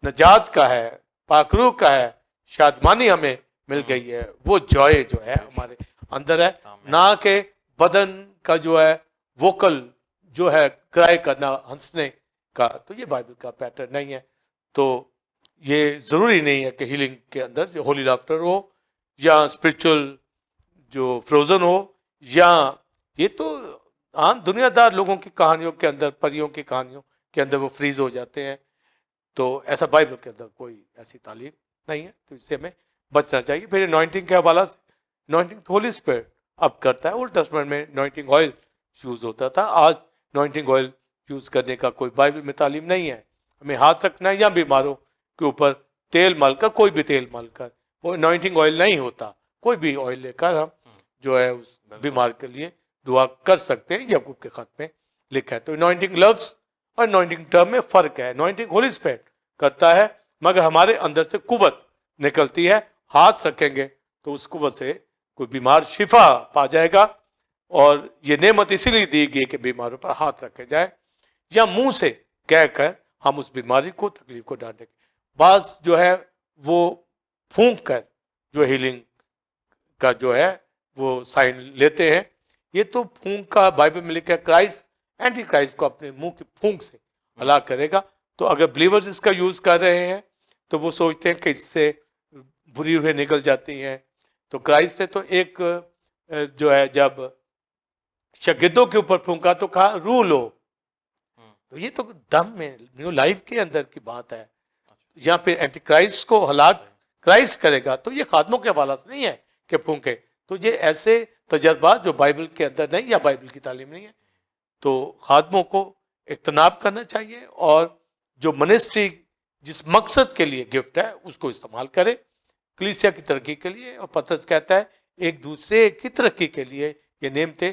نجات کا ہے، پاک روح کا ہے، شادمانی ہمیں مل گئی ہے، وہ جوائے جو ہے ہمارے اندر ہے، نہ کہ بدن کا جو ہے ووکل جو ہے کرائے کرنا، ہنسنے کا. تو یہ بائبل کا پیٹرن نہیں ہے. تو یہ ضروری نہیں ہے کہ ہیلنگ کے اندر جو ہولی لافٹر ہو یا اسپرچل جو فروزن ہو، یا یہ تو عام دنیا دار لوگوں کی کہانیوں کے اندر، پریوں کی کہانیوں کے اندر وہ فریز ہو جاتے ہیں. تو ایسا بائبل کے اندر کوئی ایسی تعلیم نہیں ہے، تو اس سے ہمیں بچنا چاہیے. پھر انوائنٹنگ کے حوالہ سے، انوائنٹنگ ہولی اسپرٹ اب کرتا ہے. اولڈ ٹیسٹمنٹ میں انوائنٹنگ آئل یوز ہوتا تھا، آج انوائنٹنگ آئل یوز کرنے کا کوئی بائبل میں تعلیم نہیں ہے. ہمیں ہاتھ رکھنا ہے یا بیماروں کے اوپر تیل مل کر، کوئی بھی تیل مل کر، وہ انوائنٹنگ آئل نہیں ہوتا. کوئی بھی آئل لے کر ہم جو ہے اس بیمار کے لیے دعا کر سکتے ہیں. یعقوب کے خط میں لکھا ہے. تو انوائنٹنگ لفظ اور انوائنٹنگ ٹرم میں فرق ہے. انوائنٹنگ ہولی اسپرٹ کرتا ہے، مگر ہمارے اندر سے قوت نکلتی ہے. ہاتھ رکھیں گے تو اس قوت سے کوئی بیمار شفا پا جائے گا. اور یہ نعمت اسی لیے دی گئی کہ بیماروں پر ہاتھ رکھے جائے، یا منہ سے کہہ کر ہم اس بیماری کو، تکلیف کو ڈانٹیں گے. بعض جو ہے وہ پھونک کر جو ہیلنگ کا جو ہے وہ سائن لیتے ہیں. یہ تو پھونک کا بائبل میں لکھا ہے کرائسٹ اینٹی کرائسٹ کو اپنے منہ کی پھونک سے ہلاک کرے گا. تو اگر بلیورز اس کا یوز کر رہے ہیں تو وہ سوچتے ہیں کہ اس سے بری روحیں نکل جاتی ہیں. تو کرائسٹ نے تو ایک جو ہے جب شاگردوں کے اوپر پھونکا تو کہا روح لو. تو یہ تو دم میں نیو لائف کے اندر کی بات ہے. یہاں پہ اینٹی کرائسٹ کو ہلاک کرائسٹ کرے گا. تو یہ خادموں کے حوالہ سے نہیں ہے کہ پھونکے. تو یہ ایسے تجربات جو بائبل کے اندر نہیں یا بائبل کی تعلیم نہیں ہے. تو خادموں کو اجتناب کرنا چاہیے، اور جو منسٹری جس مقصد کے لیے گفٹ ہے اس کو استعمال کرے کلیسیا کی ترقی کے لیے. اور پترس کہتا ہے ایک دوسرے کی ترقی کے لیے یہ نعمتیں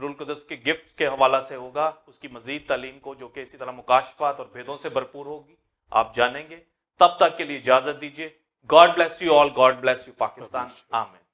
روح القدس کے گفٹ کے حوالہ سے ہوگا، اس کی مزید تعلیم کو جو کہ اسی طرح مکاشفات اور بھیدوں سے بھرپور ہوگی، آپ جانیں گے۔ تب تک کے لیے اجازت دیجیے۔ God bless you all, God bless you Pakistan, آمین۔